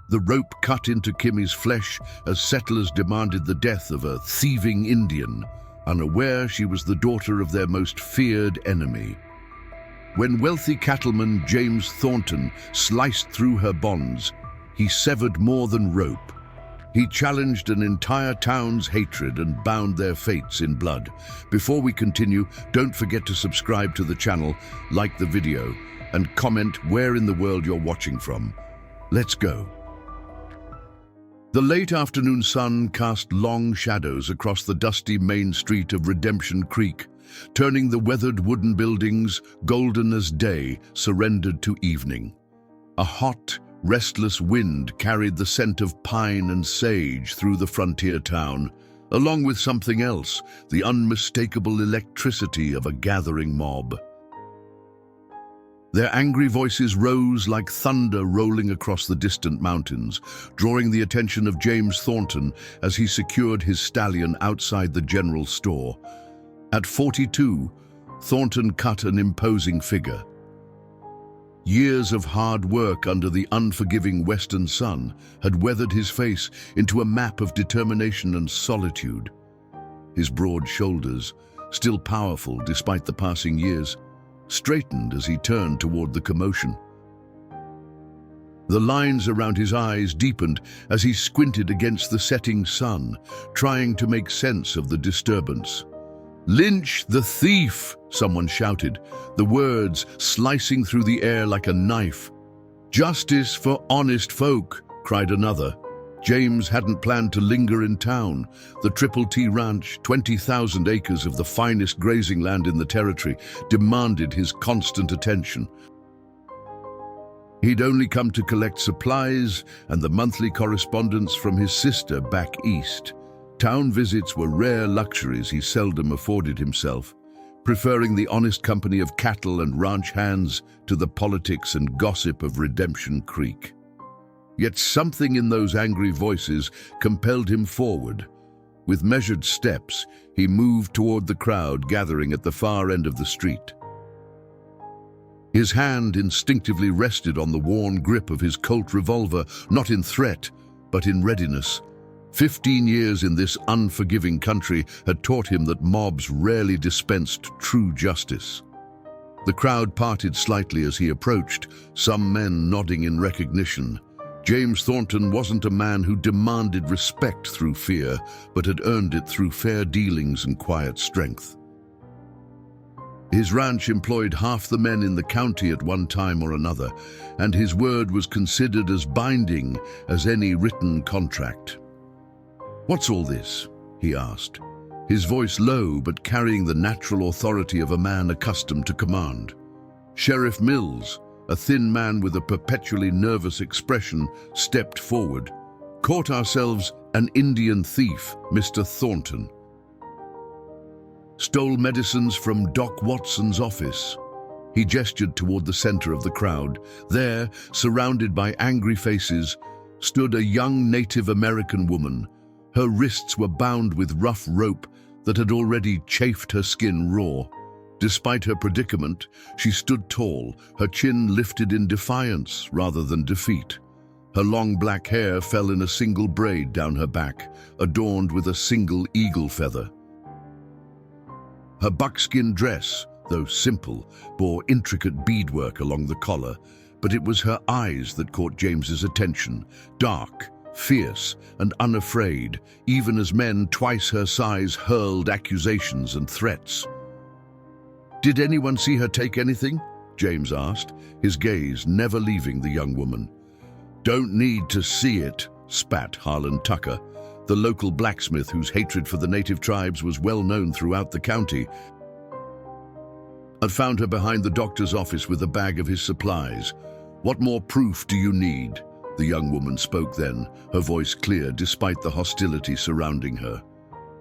the rope cut into Kimi's flesh as settlers demanded the death of a thieving Indian, unaware she was the daughter of their most feared enemy. When wealthy cattleman James Thornton sliced through her bonds, he severed more than rope. He challenged an entire town's hatred and bound their fates in blood. Before we continue, don't forget to subscribe to the channel, like the video, and comment where in the world you're watching from. Let's go. The late afternoon sun cast long shadows across the dusty main street of Redemption Creek, turning the weathered wooden buildings, golden as day, surrendered to evening. A hot, restless wind carried the scent of pine and sage through the frontier town, along with something else, the unmistakable electricity of a gathering mob. Their angry voices rose like thunder rolling across the distant mountains, drawing the attention of James Thornton as he secured his stallion outside the general store. At 42, Thornton cut an imposing figure. Years of hard work under the unforgiving western sun had weathered his face into a map of determination and solitude. His broad shoulders, still powerful despite the passing years, straightened as he turned toward the commotion. The lines around his eyes deepened as he squinted against the setting sun, trying to make sense of the disturbance. "Lynch the thief!" someone shouted, the words slicing through the air like a knife. "Justice for honest folk!" cried another. James hadn't planned to linger in town. The Triple T Ranch, 20,000 acres of the finest grazing land in the territory, demanded his constant attention. He'd only come to collect supplies and the monthly correspondence from his sister back east. Town visits were rare luxuries he seldom afforded himself, preferring the honest company of cattle and ranch hands to the politics and gossip of Redemption Creek. Yet something in those angry voices compelled him forward. With measured steps, he moved toward the crowd gathering at the far end of the street. His hand instinctively rested on the worn grip of his Colt revolver, not in threat, but in readiness. 15 years in this unforgiving country had taught him that mobs rarely dispensed true justice. The crowd parted slightly as he approached, some men nodding in recognition. James Thornton wasn't a man who demanded respect through fear, but had earned it through fair dealings and quiet strength. His ranch employed half the men in the county at one time or another, and his word was considered as binding as any written contract. "What's all this?" he asked, his voice low but carrying the natural authority of a man accustomed to command. Sheriff Mills, a thin man with a perpetually nervous expression, stepped forward. "Caught ourselves an Indian thief, Mr. Thornton. Stole medicines from Doc Watson's office." He gestured toward the center of the crowd. There, surrounded by angry faces, stood a young Native American woman. Her wrists were bound with rough rope that had already chafed her skin raw. Despite her predicament, she stood tall, her chin lifted in defiance rather than defeat. Her long black hair fell in a single braid down her back, adorned with a single eagle feather. Her buckskin dress, though simple, bore intricate beadwork along the collar, but it was her eyes that caught James's attention, dark, fierce, and unafraid, even as men twice her size hurled accusations and threats. "Did anyone see her take anything?" James asked, his gaze never leaving the young woman. "Don't need to see it," spat Harlan Tucker, the local blacksmith whose hatred for the native tribes was well known throughout the county. "I found her behind the doctor's office with a bag of his supplies. What more proof do you need?" The young woman spoke then, her voice clear despite the hostility surrounding her.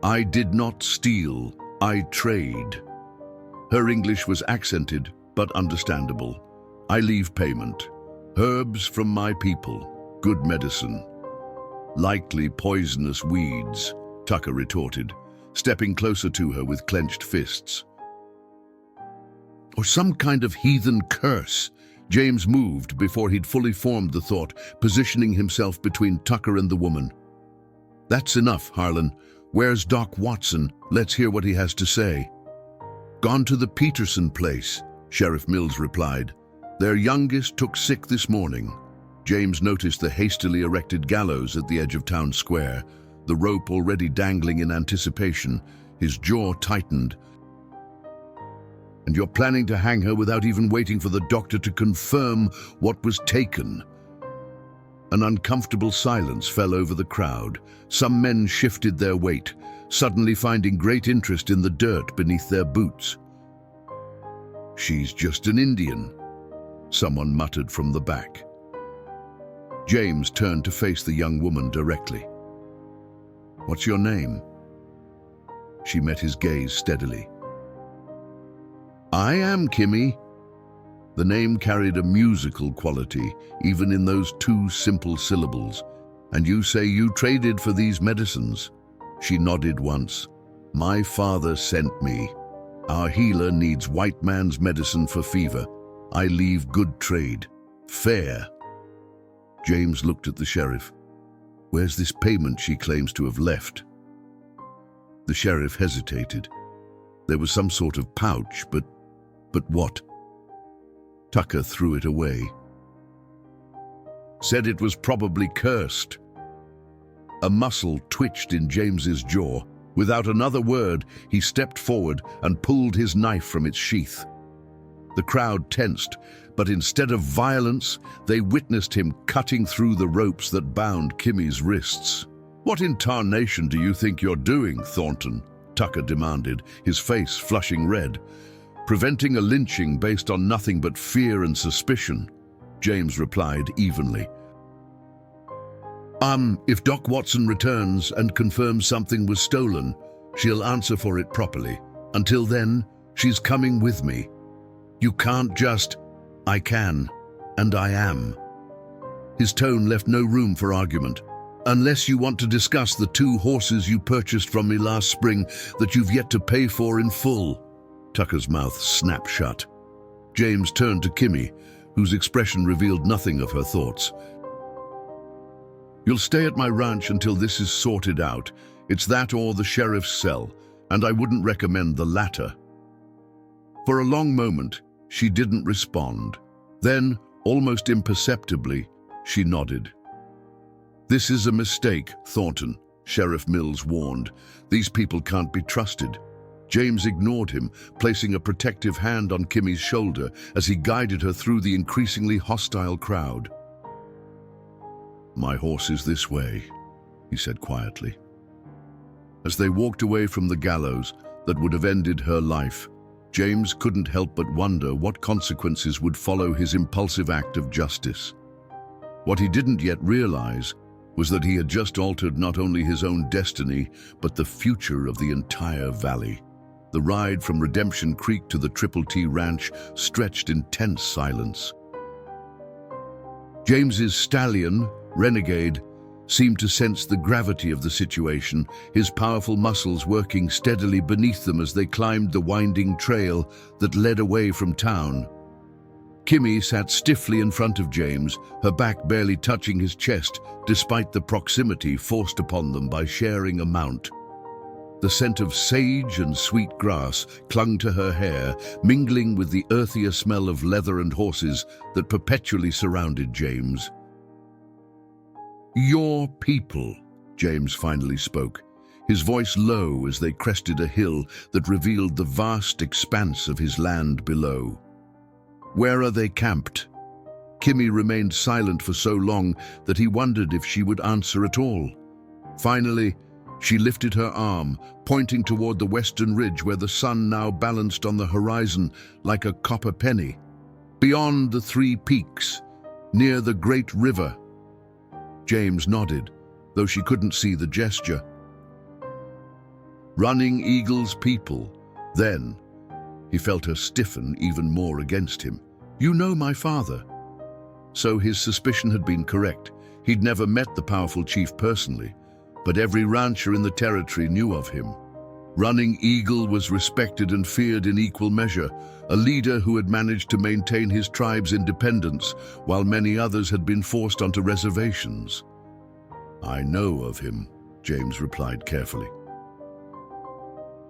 "I did not steal, I trade." Her English was accented, but understandable. "I leave payment. Herbs from my people, good medicine." "Likely poisonous weeds," Tucker retorted, stepping closer to her with clenched fists. "Or some kind of heathen curse," James moved before he'd fully formed the thought, positioning himself between Tucker and the woman. "That's enough, Harlan. Where's Doc Watson? Let's hear what he has to say." "Gone to the Peterson place," Sheriff Mills replied. "Their youngest took sick this morning." James noticed the hastily erected gallows at the edge of town square, the rope already dangling in anticipation. His jaw tightened. "And you're planning to hang her without even waiting for the doctor to confirm what was taken?" An uncomfortable silence fell over the crowd. Some men shifted their weight, suddenly finding great interest in the dirt beneath their boots. "She's just an Indian," someone muttered from the back. James turned to face the young woman directly. "What's your name?" She met his gaze steadily. "I am Kimi." The name carried a musical quality, even in those two simple syllables. "And you say you traded for these medicines?" She nodded once. "My father sent me. Our healer needs white man's medicine for fever. I leave good trade. Fair." James looked at the sheriff. "Where's this payment she claims to have left?" The sheriff hesitated. There was some sort of pouch, but what? Tucker threw it away. "Said it was probably cursed." A muscle twitched in James's jaw. Without another word, he stepped forward and pulled his knife from its sheath. The crowd tensed, but instead of violence, they witnessed him cutting through the ropes that bound Kimi's wrists. "What in tarnation do you think you're doing, Thornton?" Tucker demanded, his face flushing red. "Preventing a lynching based on nothing but fear and suspicion," James replied evenly. If Doc Watson returns and confirms something was stolen, she'll answer for it properly. Until then, she's coming with me. You can't just..." "I can, and I am." His tone left no room for argument. "Unless you want to discuss the 2 horses you purchased from me last spring that you've yet to pay for in full." Tucker's mouth snapped shut. James turned to Kimi, whose expression revealed nothing of her thoughts. "You'll stay at my ranch until this is sorted out. It's that or the sheriff's cell, and I wouldn't recommend the latter." For a long moment, she didn't respond. Then, almost imperceptibly, she nodded. "This is a mistake, Thornton," Sheriff Mills warned. "These people can't be trusted." James ignored him, placing a protective hand on Kimi's shoulder as he guided her through the increasingly hostile crowd. "My horse is this way," he said quietly. As they walked away from the gallows that would have ended her life, James couldn't help but wonder what consequences would follow his impulsive act of justice. What he didn't yet realize was that he had just altered not only his own destiny, but the future of the entire valley. The ride from Redemption Creek to the Triple T Ranch stretched in tense silence. James's stallion, Renegade, seemed to sense the gravity of the situation, his powerful muscles working steadily beneath them as they climbed the winding trail that led away from town. Kimi sat stiffly in front of James, her back barely touching his chest, despite the proximity forced upon them by sharing a mount. The scent of sage and sweet grass clung to her hair, mingling with the earthier smell of leather and horses that perpetually surrounded James. "Your people," James finally spoke, his voice low as they crested a hill that revealed the vast expanse of his land below. "Where are they camped?" Kimi remained silent for so long that he wondered if she would answer at all. Finally, she lifted her arm, pointing toward the western ridge where the sun now balanced on the horizon like a copper penny. "Beyond the 3 peaks, near the great river." James nodded, though she couldn't see the gesture. "Running Eagle's people." Then, he felt her stiffen even more against him. "You know my father." So his suspicion had been correct. He'd never met the powerful chief personally, but every rancher in the territory knew of him. Running Eagle was respected and feared in equal measure, a leader who had managed to maintain his tribe's independence while many others had been forced onto reservations. "I know of him," James replied carefully.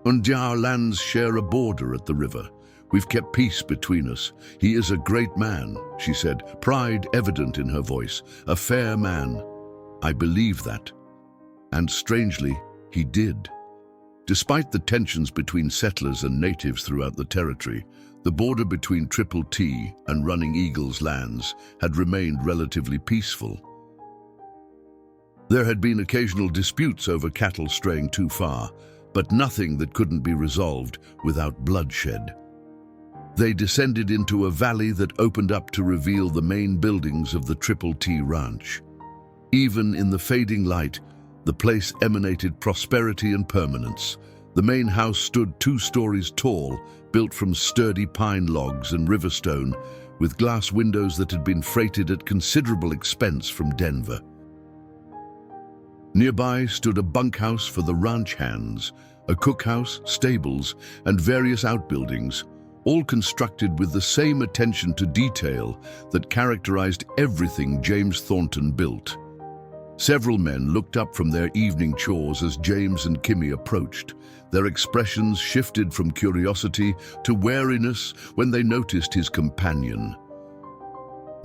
"And our lands share a border at the river. We've kept peace between us. He is a great man," she said, pride evident in her voice. "A fair man." I believe that. And strangely, he did. Despite the tensions between settlers and natives throughout the territory, the border between Triple T and Running Eagle's lands had remained relatively peaceful. There had been occasional disputes over cattle straying too far, but nothing that couldn't be resolved without bloodshed. They descended into a valley that opened up to reveal the main buildings of the Triple T ranch. Even in the fading light, the place emanated prosperity and permanence. The main house stood 2 stories tall, built from sturdy pine logs and riverstone, with glass windows that had been freighted at considerable expense from Denver. Nearby stood a bunkhouse for the ranch hands, a cookhouse, stables, and various outbuildings, all constructed with the same attention to detail that characterized everything James Thornton built. Several men looked up from their evening chores as James and Kimi approached. Their expressions shifted from curiosity to wariness when they noticed his companion.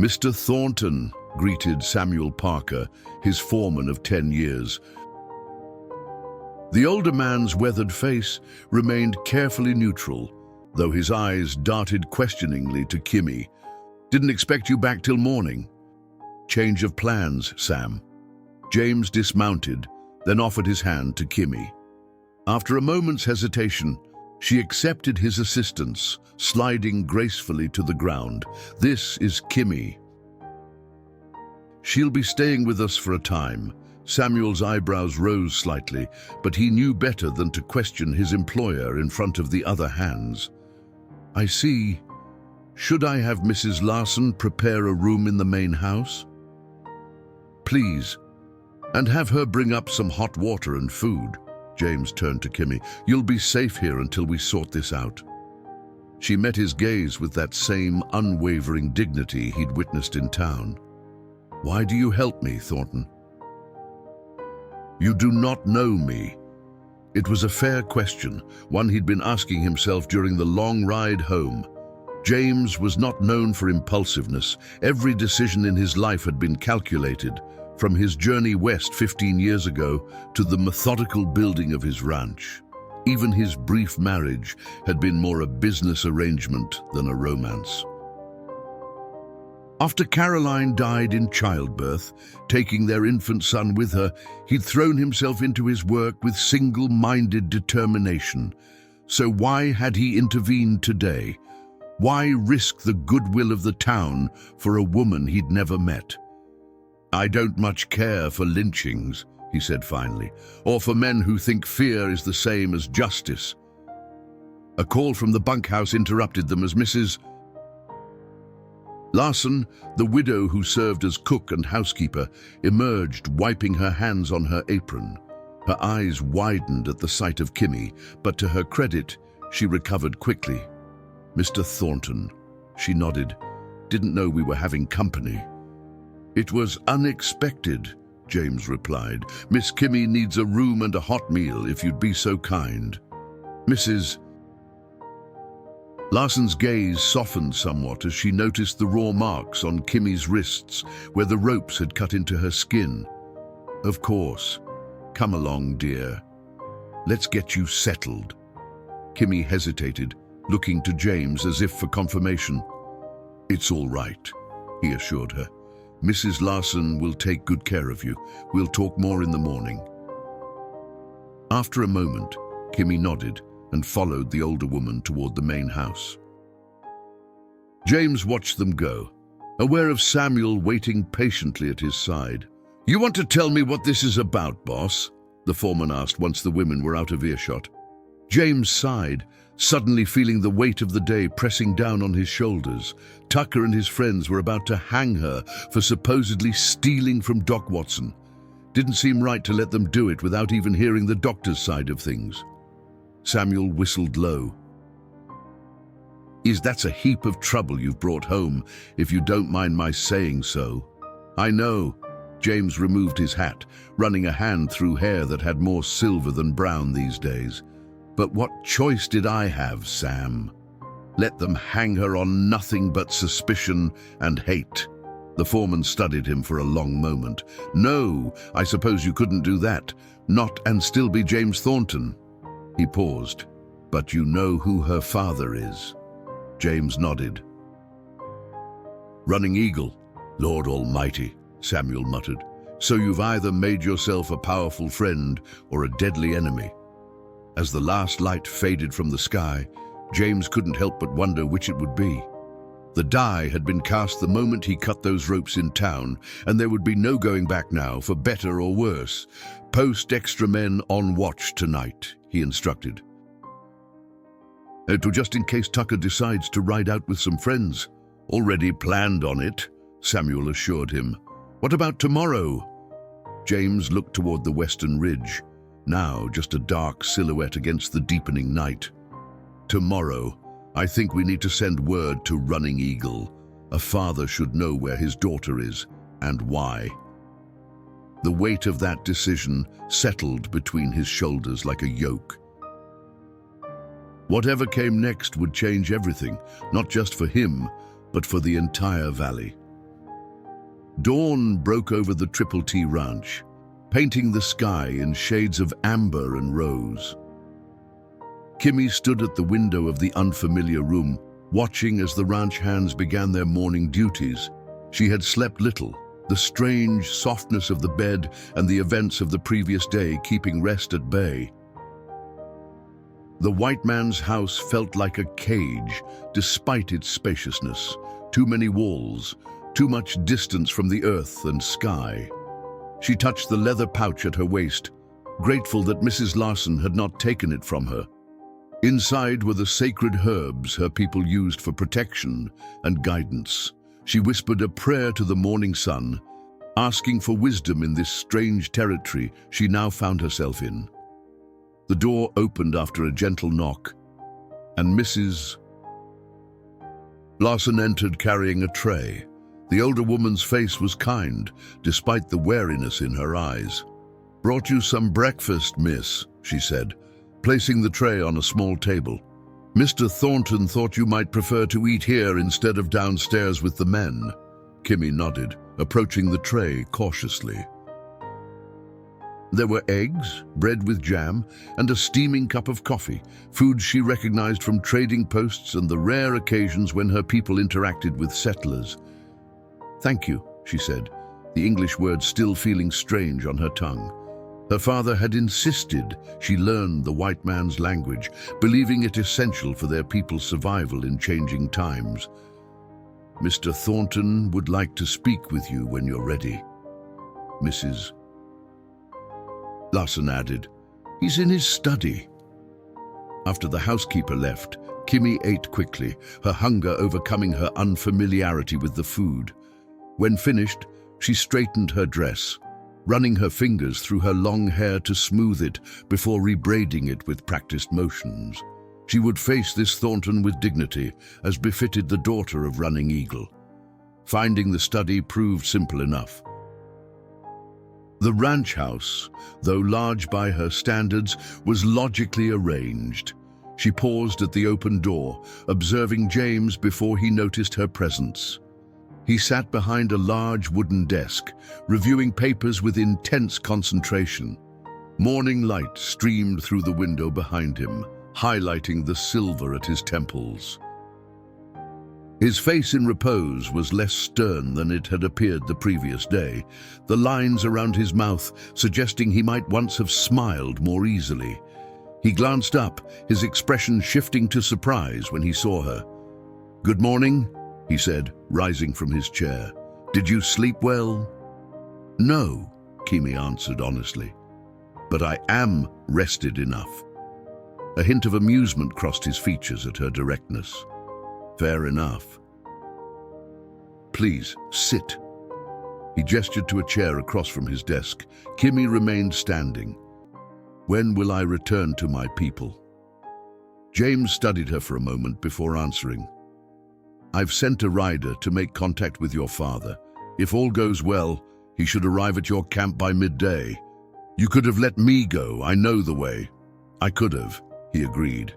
"Mr. Thornton," greeted Samuel Parker, his foreman of 10 years. The older man's weathered face remained carefully neutral, though his eyes darted questioningly to Kimi. "Didn't expect you back till morning." "Change of plans, Sam." James dismounted, then offered his hand to Kimi. After a moment's hesitation, she accepted his assistance, sliding gracefully to the ground. "This is Kimi. She'll be staying with us for a time." Samuel's eyebrows rose slightly, but he knew better than to question his employer in front of the other hands. "I see. Should I have Mrs. Larson prepare a room in the main house?" "Please. And have her bring up some hot water and food." James turned to Kimi. "You'll be safe here until we sort this out." She met his gaze with that same unwavering dignity he'd witnessed in town. "Why do you help me, Thornton?" "You do not know me." It was a fair question, one he'd been asking himself during the long ride home. James was not known for impulsiveness. Every decision in his life had been calculated, from his journey west 15 years ago to the methodical building of his ranch. Even his brief marriage had been more a business arrangement than a romance. After Caroline died in childbirth, taking their infant son with her, he'd thrown himself into his work with single-minded determination. So why had he intervened today? Why risk the goodwill of the town for a woman he'd never met? "I don't much care for lynchings," he said finally, "or for men who think fear is the same as justice." A call from the bunkhouse interrupted them as Mrs. Larson, the widow who served as cook and housekeeper, emerged, wiping her hands on her apron. Her eyes widened at the sight of Kimi, but to her credit, she recovered quickly. "Mr. Thornton," she nodded. "Didn't know we were having company." "It was unexpected," James replied. "Miss Kimi needs a room and a hot meal, if you'd be so kind." Mrs. Larson's gaze softened somewhat as she noticed the raw marks on Kimi's wrists where the ropes had cut into her skin. "Of course. Come along, dear. Let's get you settled." Kimi hesitated, looking to James as if for confirmation. "It's all right," he assured her. "Mrs. Larson will take good care of you. We'll talk more in the morning." After a moment, Kimi nodded and followed the older woman toward the main house. James watched them go, aware of Samuel waiting patiently at his side. "You want to tell me what this is about, boss?" the foreman asked once the women were out of earshot. James sighed, suddenly feeling the weight of the day pressing down on his shoulders. Tucker and his friends were about to hang her for supposedly stealing from Doc Watson. Didn't seem right to let them do it without even hearing the doctor's side of things. Samuel whistled low. That's a heap of trouble you've brought home, if you don't mind my saying so. I know. James removed his hat, running a hand through hair that had more silver than brown these days. But what choice did I have, Sam? Let them hang her on nothing but suspicion and hate. The foreman studied him for a long moment. No, I suppose you couldn't do that. Not and still be James Thornton. He paused. But you know who her father is. James nodded. Running Eagle. Lord Almighty, Samuel muttered. So you've either made yourself a powerful friend or a deadly enemy. As the last light faded from the sky, James couldn't help but wonder which it would be. The die had been cast the moment he cut those ropes in town, and there would be no going back now, for better or worse. Post extra men on watch tonight, he instructed. Just in case Tucker decides to ride out with some friends. Already planned on it, Samuel assured him. What about tomorrow? James looked toward the western ridge, now just a dark silhouette against the deepening night. Tomorrow, I think we need to send word to Running Eagle. A father should know where his daughter is and why. The weight of that decision settled between his shoulders like a yoke. Whatever came next would change everything, not just for him, but for the entire valley. Dawn broke over the Triple T ranch, painting the sky in shades of amber and rose. Kimi stood at the window of the unfamiliar room, watching as the ranch hands began their morning duties. She had slept little, the strange softness of the bed and the events of the previous day keeping rest at bay. The white man's house felt like a cage, despite its spaciousness. Too many walls, too much distance from the earth and sky. She touched the leather pouch at her waist, grateful that Mrs. Larson had not taken it from her. Inside were the sacred herbs her people used for protection and guidance. She whispered a prayer to the morning sun, asking for wisdom in this strange territory she now found herself in. The door opened after a gentle knock, and Mrs. Larson entered carrying a tray. The older woman's face was kind, despite the wariness in her eyes. "Brought you some breakfast, miss," she said, placing the tray on a small table. "Mr. Thornton thought you might prefer to eat here instead of downstairs with the men." Kimi nodded, approaching the tray cautiously. There were eggs, bread with jam, and a steaming cup of coffee, foods she recognized from trading posts and the rare occasions when her people interacted with settlers. "Thank you," she said, the English word still feeling strange on her tongue. Her father had insisted she learn the white man's language, believing it essential for their people's survival in changing times. "Mr. Thornton would like to speak with you when you're ready," Mrs. Larson added. "He's in his study." After the housekeeper left, Kimi ate quickly, her hunger overcoming her unfamiliarity with the food. When finished, she straightened her dress, running her fingers through her long hair to smooth it before rebraiding it with practiced motions. She would face this Thornton with dignity, as befitted the daughter of Running Eagle. Finding the study proved simple enough. The ranch house, though large by her standards, was logically arranged. She paused at the open door, observing James before he noticed her presence. He sat behind a large wooden desk, reviewing papers with intense concentration. Morning light streamed through the window behind him, highlighting the silver at his temples. His face in repose was less stern than it had appeared the previous day, the lines around his mouth suggesting he might once have smiled more easily. He glanced up, his expression shifting to surprise when he saw her. "Good morning," he said, rising from his chair. "Did you sleep well?" "No," Kimi answered honestly, "but I am rested enough." A hint of amusement crossed his features at her directness. "Fair enough. Please, sit." He gestured to a chair across from his desk. Kimi remained standing. "When will I return to my people?" James studied her for a moment before answering. "I've sent a rider to make contact with your father. If all goes well, he should arrive at your camp by midday. You could have let me go, I know the way." "I could have," he agreed.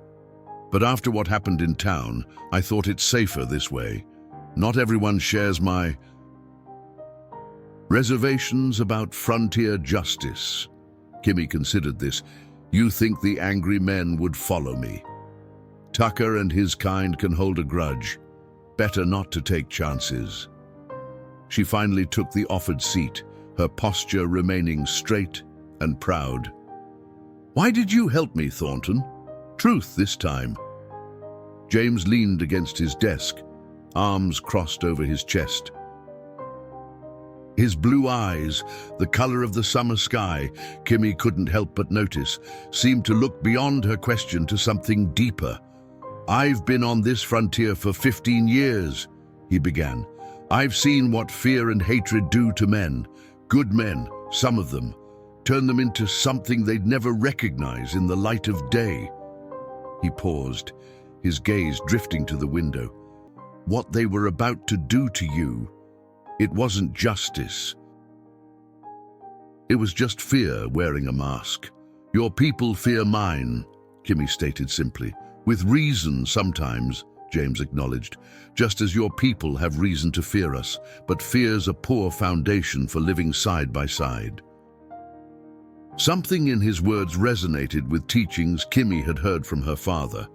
"But after what happened in town, I thought it's safer this way. Not everyone shares my reservations about frontier justice." Kimi considered this. "You think the angry men would follow me? Tucker and his kind can hold a grudge. Better not to take chances." She finally took the offered seat, her posture remaining straight and proud. "Why did you help me, Thornton? Truth this time." James leaned against his desk, arms crossed over his chest. His blue eyes, the color of the summer sky, Kimi couldn't help but notice, seemed to look beyond her question to something deeper. "I've been on this frontier for 15 years, he began. "I've seen what fear and hatred do to men, good men, some of them, turn them into something they'd never recognize in the light of day." He paused, his gaze drifting to the window. "What they were about to do to you, it wasn't justice. It was just fear wearing a mask. Your people fear mine," Kimi stated simply. "With reason sometimes," James acknowledged, "just as your people have reason to fear us, but fear's a poor foundation for living side by side." Something in his words resonated with teachings Kimi had heard from her father.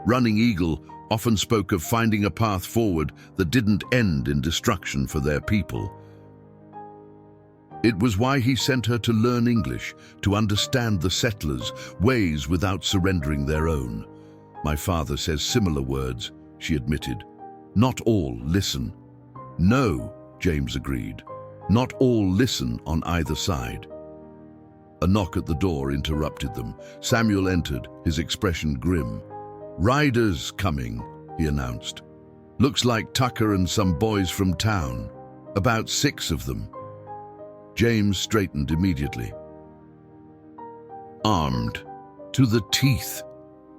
Running Eagle often spoke of finding a path forward that didn't end in destruction for their people. It was why he sent her to learn English, to understand the settlers' ways without surrendering their own. "My father says similar words," she admitted. "Not all listen." "No," James agreed. "Not all listen on either side." A knock at the door interrupted them. Samuel entered, his expression grim. "Riders coming," he announced. "Looks like Tucker and some boys from town. About 6 of them." James straightened immediately. "Armed to the teeth."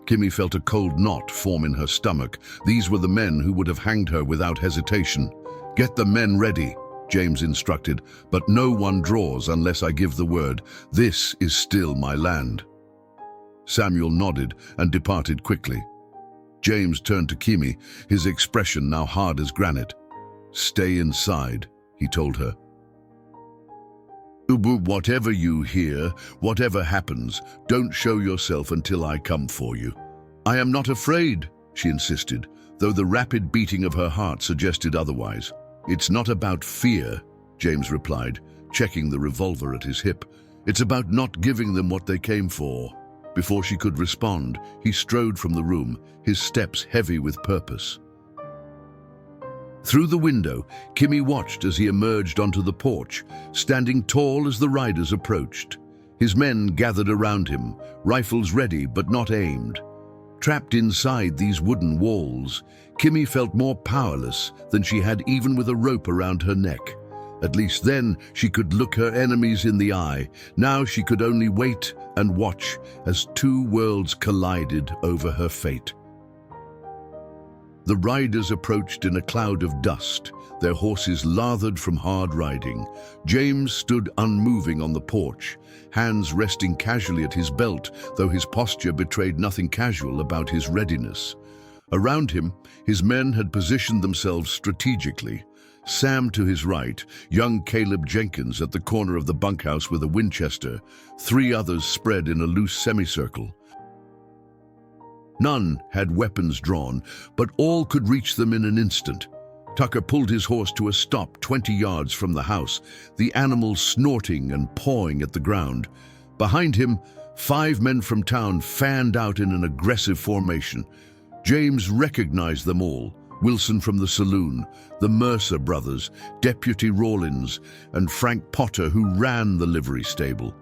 Kimi felt a cold knot form in her stomach. These were the men who would have hanged her without hesitation. "Get the men ready," James instructed, "but no one draws unless I give the word. This is still my land." Samuel nodded and departed quickly. James turned to Kimi, his expression now hard as granite. "Stay inside," he told her. "Whatever you hear, whatever happens, don't show yourself until I come for you." "I am not afraid," she insisted, though the rapid beating of her heart suggested otherwise. "It's not about fear," James replied, checking the revolver at his hip. "It's about not giving them what they came for." Before she could respond, he strode from the room, his steps heavy with purpose. Through the window, Kimi watched as he emerged onto the porch, standing tall as the riders approached. His men gathered around him, rifles ready but not aimed. Trapped inside these wooden walls, Kimi felt more powerless than she had even with a rope around her neck. At least then she could look her enemies in the eye. Now she could only wait and watch as 2 worlds collided over her fate. The riders approached in a cloud of dust, their horses lathered from hard riding. James stood unmoving on the porch, hands resting casually at his belt, though his posture betrayed nothing casual about his readiness. Around him, his men had positioned themselves strategically. Sam to his right, young Caleb Jenkins at the corner of the bunkhouse with a Winchester, 3 others spread in a loose semicircle. None had weapons drawn, but all could reach them in an instant. Tucker pulled his horse to a stop 20 yards from the house, the animal snorting and pawing at the ground. Behind him, 5 men from town fanned out in an aggressive formation. James recognized them all. Wilson from the saloon, the Mercer brothers, Deputy Rawlins, and Frank Potter, who ran the livery stable.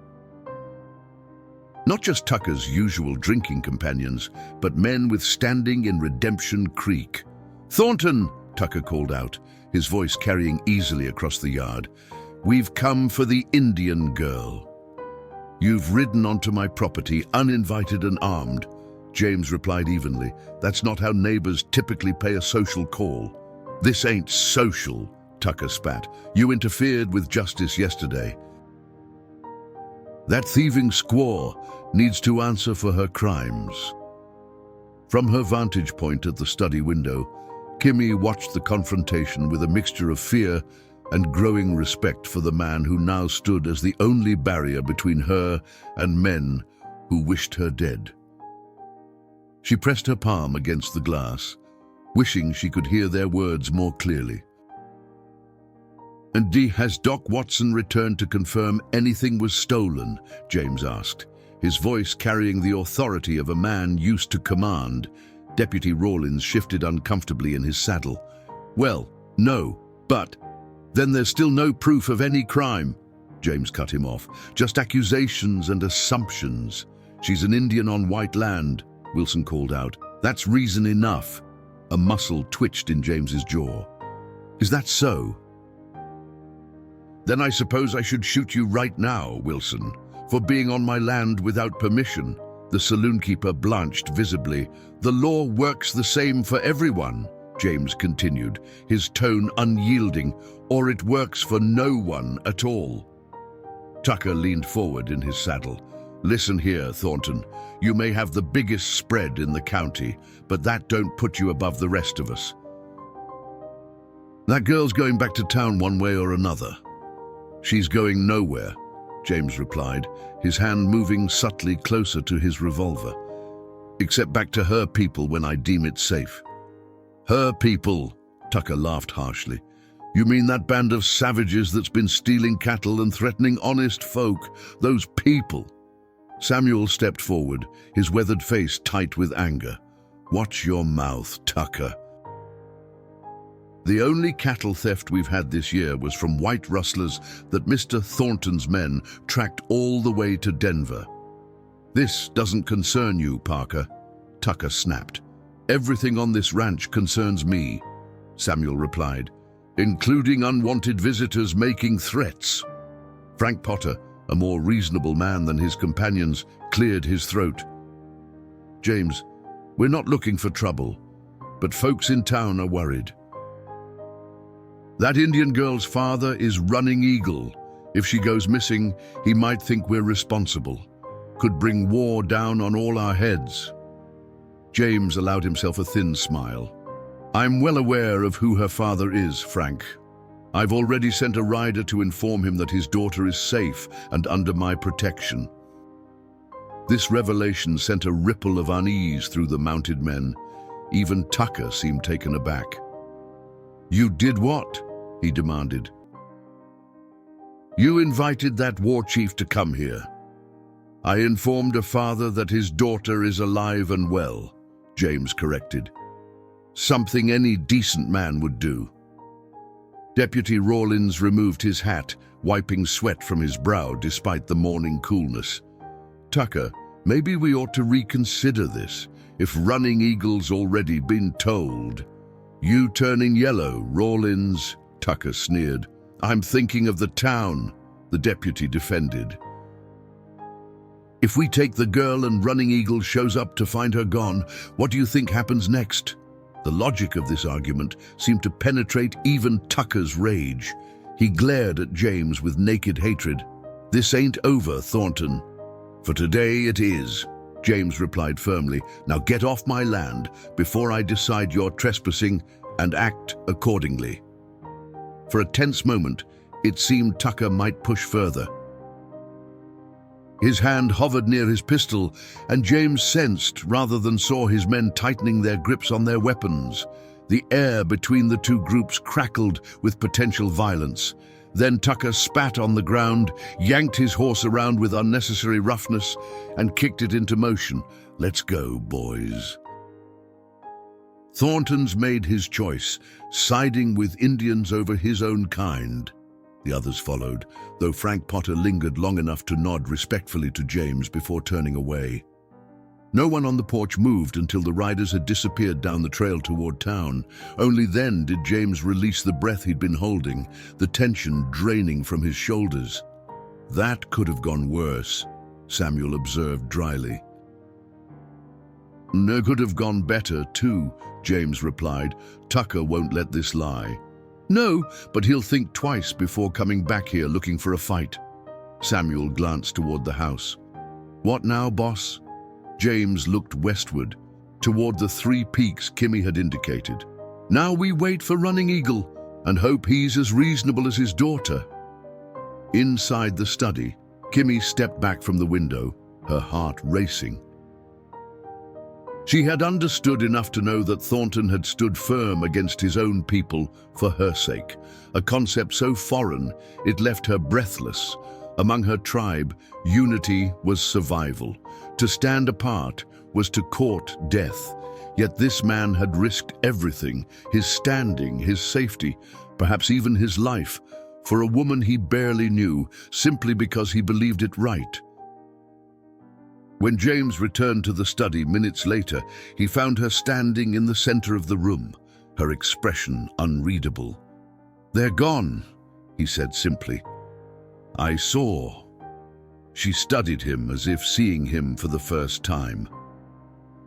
Not just Tucker's usual drinking companions, but men with standing in Redemption Creek. "Thornton," Tucker called out, his voice carrying easily across the yard, "we've come for the Indian girl. You've ridden onto my property uninvited and armed. James replied evenly. That's not how neighbors typically pay a social call. This ain't social, Tucker spat. You interfered with justice yesterday. That thieving squaw needs to answer for her crimes. From her vantage point at the study window, Kimi watched the confrontation with a mixture of fear and growing respect for the man who now stood as the only barrier between her and men who wished her dead. She pressed her palm against the glass, wishing she could hear their words more clearly. "And has Doc Watson returned to confirm anything was stolen?" James asked, his voice carrying the authority of a man used to command. Deputy Rawlins shifted uncomfortably in his saddle. "Well, no, but then there's still no proof of any crime." James cut him off. "Just accusations and assumptions. She's an Indian on white land," Wilson called out. "That's reason enough." A muscle twitched in James's jaw. "Is that so?" "Then I suppose I should shoot you right now, Wilson, for being on my land without permission." The saloonkeeper blanched visibly. "The law works the same for everyone," James continued, his tone unyielding, "or it works for no one at all." Tucker leaned forward in his saddle. "Listen here, Thornton. You may have the biggest spread in the county, but that don't put you above the rest of us. That girl's going back to town one way or another." "She's going nowhere," James replied, his hand moving subtly closer to his revolver. "Except back to her people when I deem it safe." "Her people?" Tucker laughed harshly. "You mean that band of savages that's been stealing cattle and threatening honest folk? Those people?" Samuel stepped forward, his weathered face tight with anger. "Watch your mouth, Tucker. The only cattle theft we've had this year was from white rustlers that Mr. Thornton's men tracked all the way to Denver." "This doesn't concern you, Parker," Tucker snapped. "Everything on this ranch concerns me," Samuel replied, "including unwanted visitors making threats." Frank Potter, a more reasonable man than his companions, cleared his throat. "James, we're not looking for trouble, but folks in town are worried. That Indian girl's father is Running Eagle. If she goes missing, he might think we're responsible. Could bring war down on all our heads." James allowed himself a thin smile. "I'm well aware of who her father is, Frank. I've already sent a rider to inform him that his daughter is safe and under my protection." This revelation sent a ripple of unease through the mounted men. Even Tucker seemed taken aback. "You did what?" he demanded. "You invited that war chief to come here." "I informed a father that his daughter is alive and well," James corrected. "Something any decent man would do." Deputy Rawlins removed his hat, wiping sweat from his brow despite the morning coolness. "Tucker, maybe we ought to reconsider this, if Running Eagle's already been told." "You turning yellow, Rawlins," Tucker sneered. "I'm thinking of the town," the deputy defended. "If we take the girl and Running Eagle shows up to find her gone, what do you think happens next?" The logic of this argument seemed to penetrate even Tucker's rage. He glared at James with naked hatred. "This ain't over, Thornton." "For today it is," James replied firmly. "Now get off my land before I decide you're trespassing, and act accordingly." For a tense moment, it seemed Tucker might push further. His hand hovered near his pistol, and James sensed, rather than saw, his men tightening their grips on their weapons. The air between the two groups crackled with potential violence. Then Tucker spat on the ground, yanked his horse around with unnecessary roughness, and kicked it into motion. "Let's go, boys." Thornton's made his choice, siding with Indians over his own kind. The others followed, though Frank Potter lingered long enough to nod respectfully to James before turning away. No one on the porch moved until the riders had disappeared down the trail toward town. Only then did James release the breath he'd been holding, the tension draining from his shoulders. "That could have gone worse," Samuel observed dryly. "No, could have gone better, too," James replied. "Tucker won't let this lie." "No, but he'll think twice before coming back here looking for a fight." Samuel glanced toward the house. "What now, boss?" James looked westward, toward the 3 peaks Kimi had indicated. "Now we wait for Running Eagle and hope he's as reasonable as his daughter." Inside the study, Kimi stepped back from the window, her heart racing. She had understood enough to know that Thornton had stood firm against his own people for her sake, a concept so foreign it left her breathless. Among her tribe, unity was survival. To stand apart was to court death. Yet this man had risked everything, his standing, his safety, perhaps even his life, for a woman he barely knew, simply because he believed it right. When James returned to the study minutes later, he found her standing in the center of the room, her expression unreadable. "They're gone," he said simply. "I saw." She studied him as if seeing him for the first time.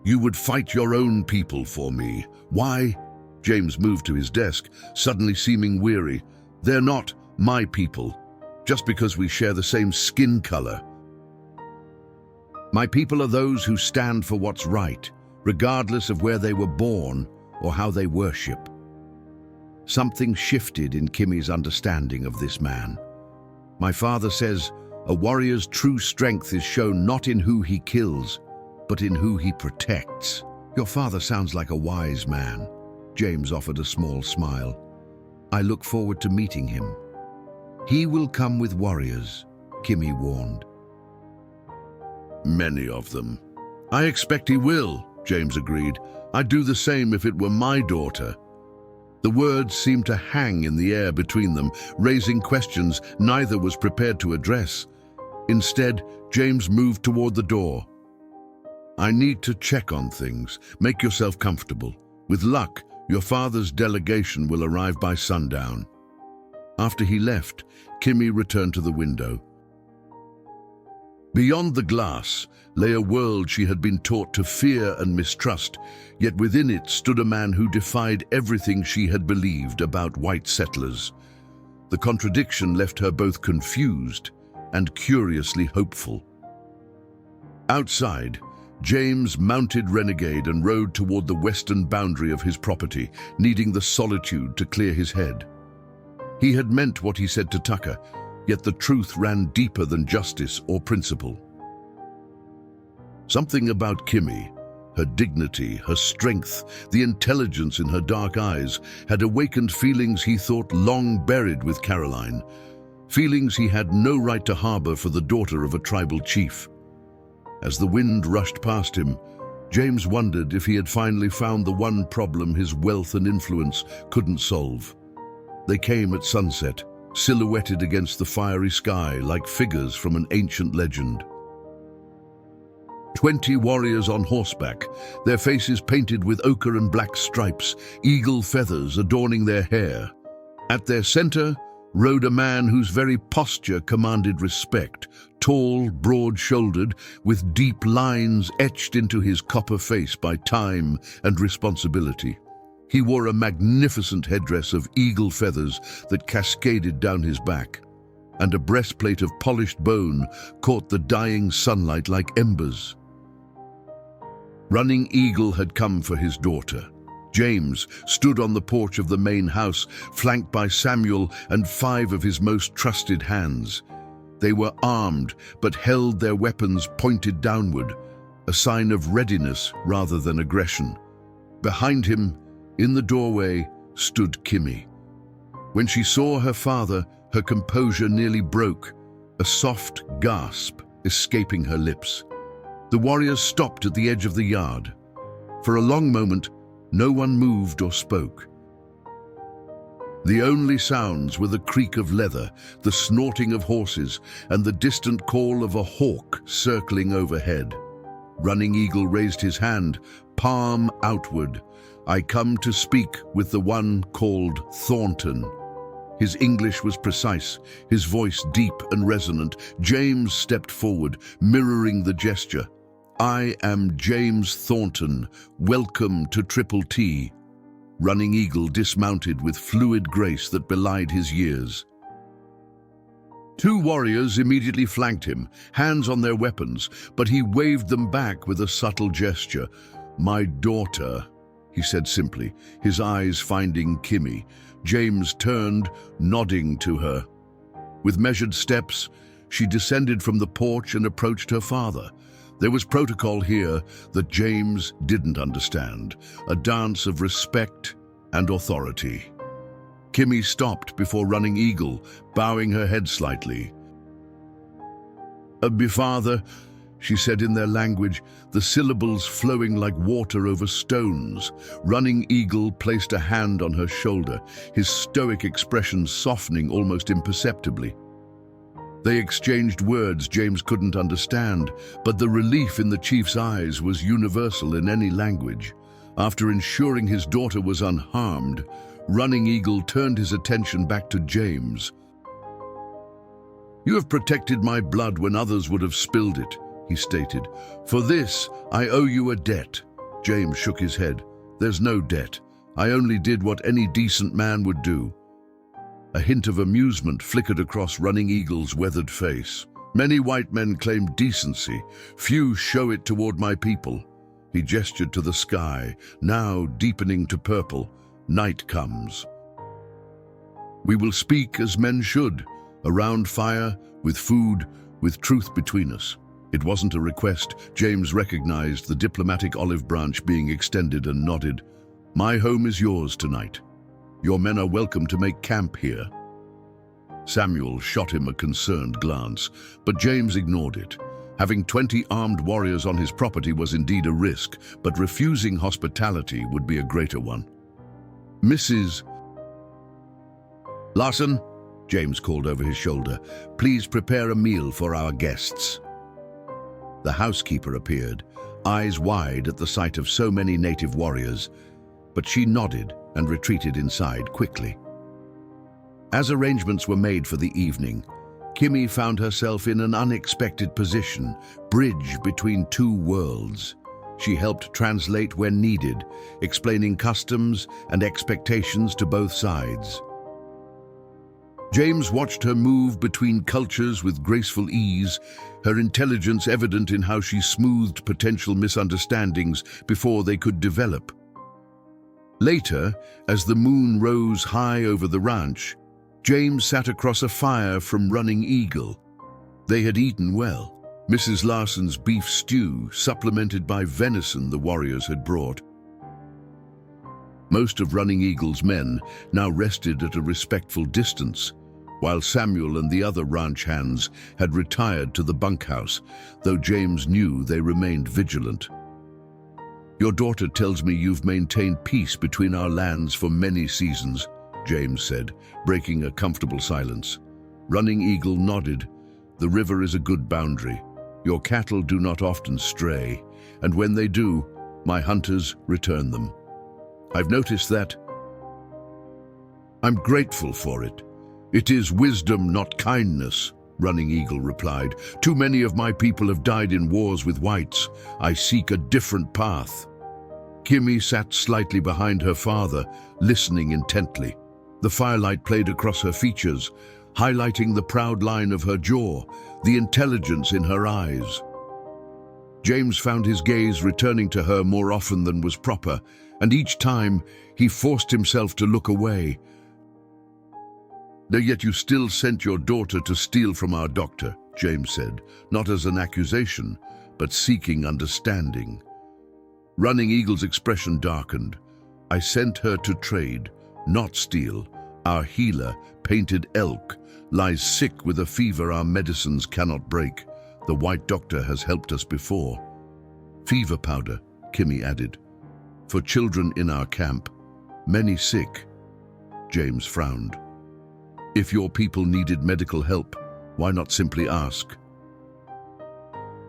"You would fight your own people for me. Why?" James moved to his desk, suddenly seeming weary. "They're not my people, just because we share the same skin color. My people are those who stand for what's right, regardless of where they were born or how they worship." Something shifted in Kimi's understanding of this man. "My father says a warrior's true strength is shown not in who he kills, but in who he protects." "Your father sounds like a wise man." James offered a small smile. "I look forward to meeting him." "He will come with warriors," Kimi warned. "Many of them." "I expect he will," James agreed. "I'd do the same if it were my daughter." The words seemed to hang in the air between them, raising questions neither was prepared to address. Instead, James moved toward the door. "I need to check on things. Make yourself comfortable. With luck, your father's delegation will arrive by sundown." After he left, Kimi returned to the window. Beyond the glass lay a world she had been taught to fear and mistrust, yet within it stood a man who defied everything she had believed about white settlers. The contradiction left her both confused and curiously hopeful. Outside, James mounted Renegade and rode toward the western boundary of his property, needing the solitude to clear his head. He had meant what he said to Tucker, yet the truth ran deeper than justice or principle. Something about Kimi, her dignity, her strength, the intelligence in her dark eyes, had awakened feelings he thought long buried with Caroline, feelings he had no right to harbor for the daughter of a tribal chief. As the wind rushed past him, James wondered if he had finally found the one problem his wealth and influence couldn't solve. They came at sunset, silhouetted against the fiery sky like figures from an ancient legend. 20 warriors on horseback, their faces painted with ochre and black stripes, eagle feathers adorning their hair. At their center rode a man whose very posture commanded respect, tall, broad-shouldered, with deep lines etched into his copper face by time and responsibility. He wore a magnificent headdress of eagle feathers that cascaded down his back, and a breastplate of polished bone caught the dying sunlight like embers. Running Eagle had come for his daughter. James stood on the porch of the main house, flanked by Samuel and 5 of his most trusted hands. They were armed, but held their weapons pointed downward, a sign of readiness rather than aggression. Behind him, in the doorway, stood Kimi. When she saw her father, her composure nearly broke, a soft gasp escaping her lips. The warriors stopped at the edge of the yard. For a long moment, no one moved or spoke. The only sounds were the creak of leather, the snorting of horses, and the distant call of a hawk circling overhead. Running Eagle raised his hand, palm outward. "I come to speak with the one called Thornton." His English was precise, his voice deep and resonant. James stepped forward, mirroring the gesture. I am James Thornton. Welcome to Triple T. Running Eagle dismounted with fluid grace that belied his years. Two warriors immediately flanked him, hands on their weapons, but he waved them back with a subtle gesture. "My daughter," he said simply, his eyes finding Kimi. James turned, nodding to her. With measured steps, she descended from the porch and approached her father. There was protocol here that James didn't understand, a dance of respect and authority. Kimi stopped before Running Eagle, bowing her head slightly. "Father," she said in their language, the syllables flowing like water over stones. Running Eagle placed a hand on her shoulder, his stoic expression softening almost imperceptibly. They exchanged words James couldn't understand, but the relief in the chief's eyes was universal in any language. After ensuring his daughter was unharmed, Running Eagle turned his attention back to James. "You have protected my blood when others would have spilled it," he stated. "For this, I owe you a debt." James shook his head. "There's no debt. I only did what any decent man would do." A hint of amusement flickered across Running Eagle's weathered face. "Many white men claim decency. Few show it toward my people." He gestured to the sky, now deepening to purple. "Night comes. We will speak as men should, around fire, with food, with truth between us." It wasn't a request. James recognized the diplomatic olive branch being extended and nodded. "My home is yours tonight. Your men are welcome to make camp here." Samuel shot him a concerned glance, but James ignored it. Having 20 armed warriors on his property was indeed a risk, but refusing hospitality would be a greater one. "Mrs. Larson," James called over his shoulder, "please prepare a meal for our guests." The housekeeper appeared, eyes wide at the sight of so many native warriors, but she nodded and retreated inside quickly. As arrangements were made for the evening, Kimi found herself in an unexpected position, bridge between two worlds. She helped translate when needed, explaining customs and expectations to both sides. James watched her move between cultures with graceful ease, her intelligence evident in how she smoothed potential misunderstandings before they could develop. Later, as the moon rose high over the ranch, James sat across a fire from Running Eagle. They had eaten well. Mrs. Larson's beef stew, supplemented by venison the warriors had brought. Most of Running Eagle's men now rested at a respectful distance, while Samuel and the other ranch hands had retired to the bunkhouse, though James knew they remained vigilant. "Your daughter tells me you've maintained peace between our lands for many seasons," James said, breaking a comfortable silence. Running Eagle nodded. "The river is a good boundary. Your cattle do not often stray, and when they do, my hunters return them. I've noticed that. I'm grateful for it. It is wisdom, not kindness," Running Eagle replied. "Too many of my people have died in wars with whites. I seek a different path." Kimi sat slightly behind her father, listening intently. The firelight played across her features, highlighting the proud line of her jaw, the intelligence in her eyes. James found his gaze returning to her more often than was proper, and each time he forced himself to look away. "Yet you still sent your daughter to steal from our doctor," James said, not as an accusation, but seeking understanding. Running Eagle's expression darkened. "I sent her to trade, not steal. Our healer, Painted Elk, lies sick with a fever our medicines cannot break. The white doctor has helped us before." "Fever powder," Kimi added. "For children in our camp, many sick." James frowned. "If your people needed medical help, why not simply ask?"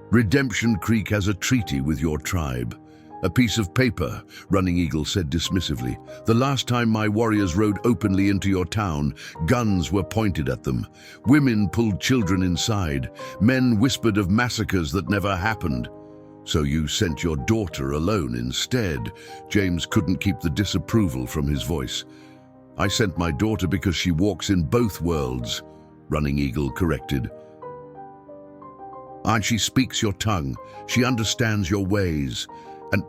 "Redemption Creek has a treaty with your tribe. A piece of paper," Running Eagle said dismissively. "The last time my warriors rode openly into your town, guns were pointed at them. Women pulled children inside. Men whispered of massacres that never happened. "So you sent your daughter alone instead?" James couldn't keep the disapproval from his voice. "I sent my daughter because she walks in both worlds," Running Eagle corrected. "And she speaks your tongue. She understands your ways. And—"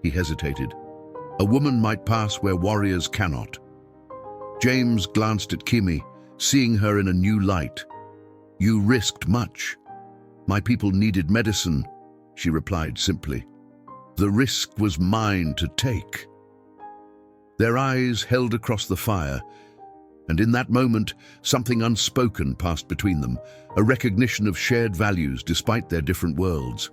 He hesitated. "A woman might pass where warriors cannot." James glanced at Kimi, seeing her in a new light. "You risked much." "My people needed medicine," she replied simply. "The risk was mine to take." Their eyes held across the fire, and in that moment, something unspoken passed between them, a recognition of shared values despite their different worlds.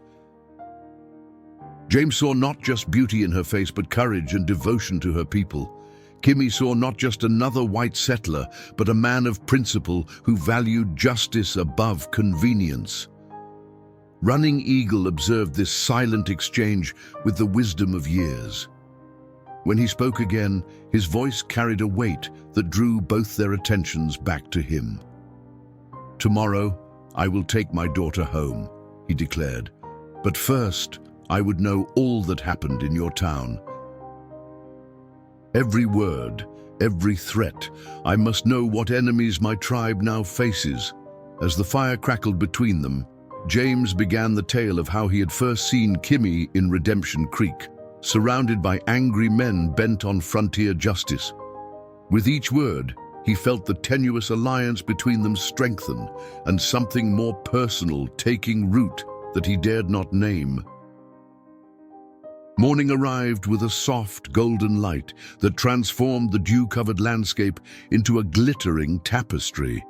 James saw not just beauty in her face, but courage and devotion to her people. Kimi saw not just another white settler, but a man of principle who valued justice above convenience. Running Eagle observed this silent exchange with the wisdom of years. When he spoke again, his voice carried a weight that drew both their attentions back to him. "Tomorrow, I will take my daughter home," he declared. "But first, I would know all that happened in your town. Every word, every threat. I must know what enemies my tribe now faces." As the fire crackled between them, James began the tale of how he had first seen Kimi in Redemption Creek, surrounded by angry men bent on frontier justice. With each word, he felt the tenuous alliance between them strengthen, and something more personal taking root that he dared not name. Morning arrived with a soft, golden light that transformed the dew-covered landscape into a glittering tapestry.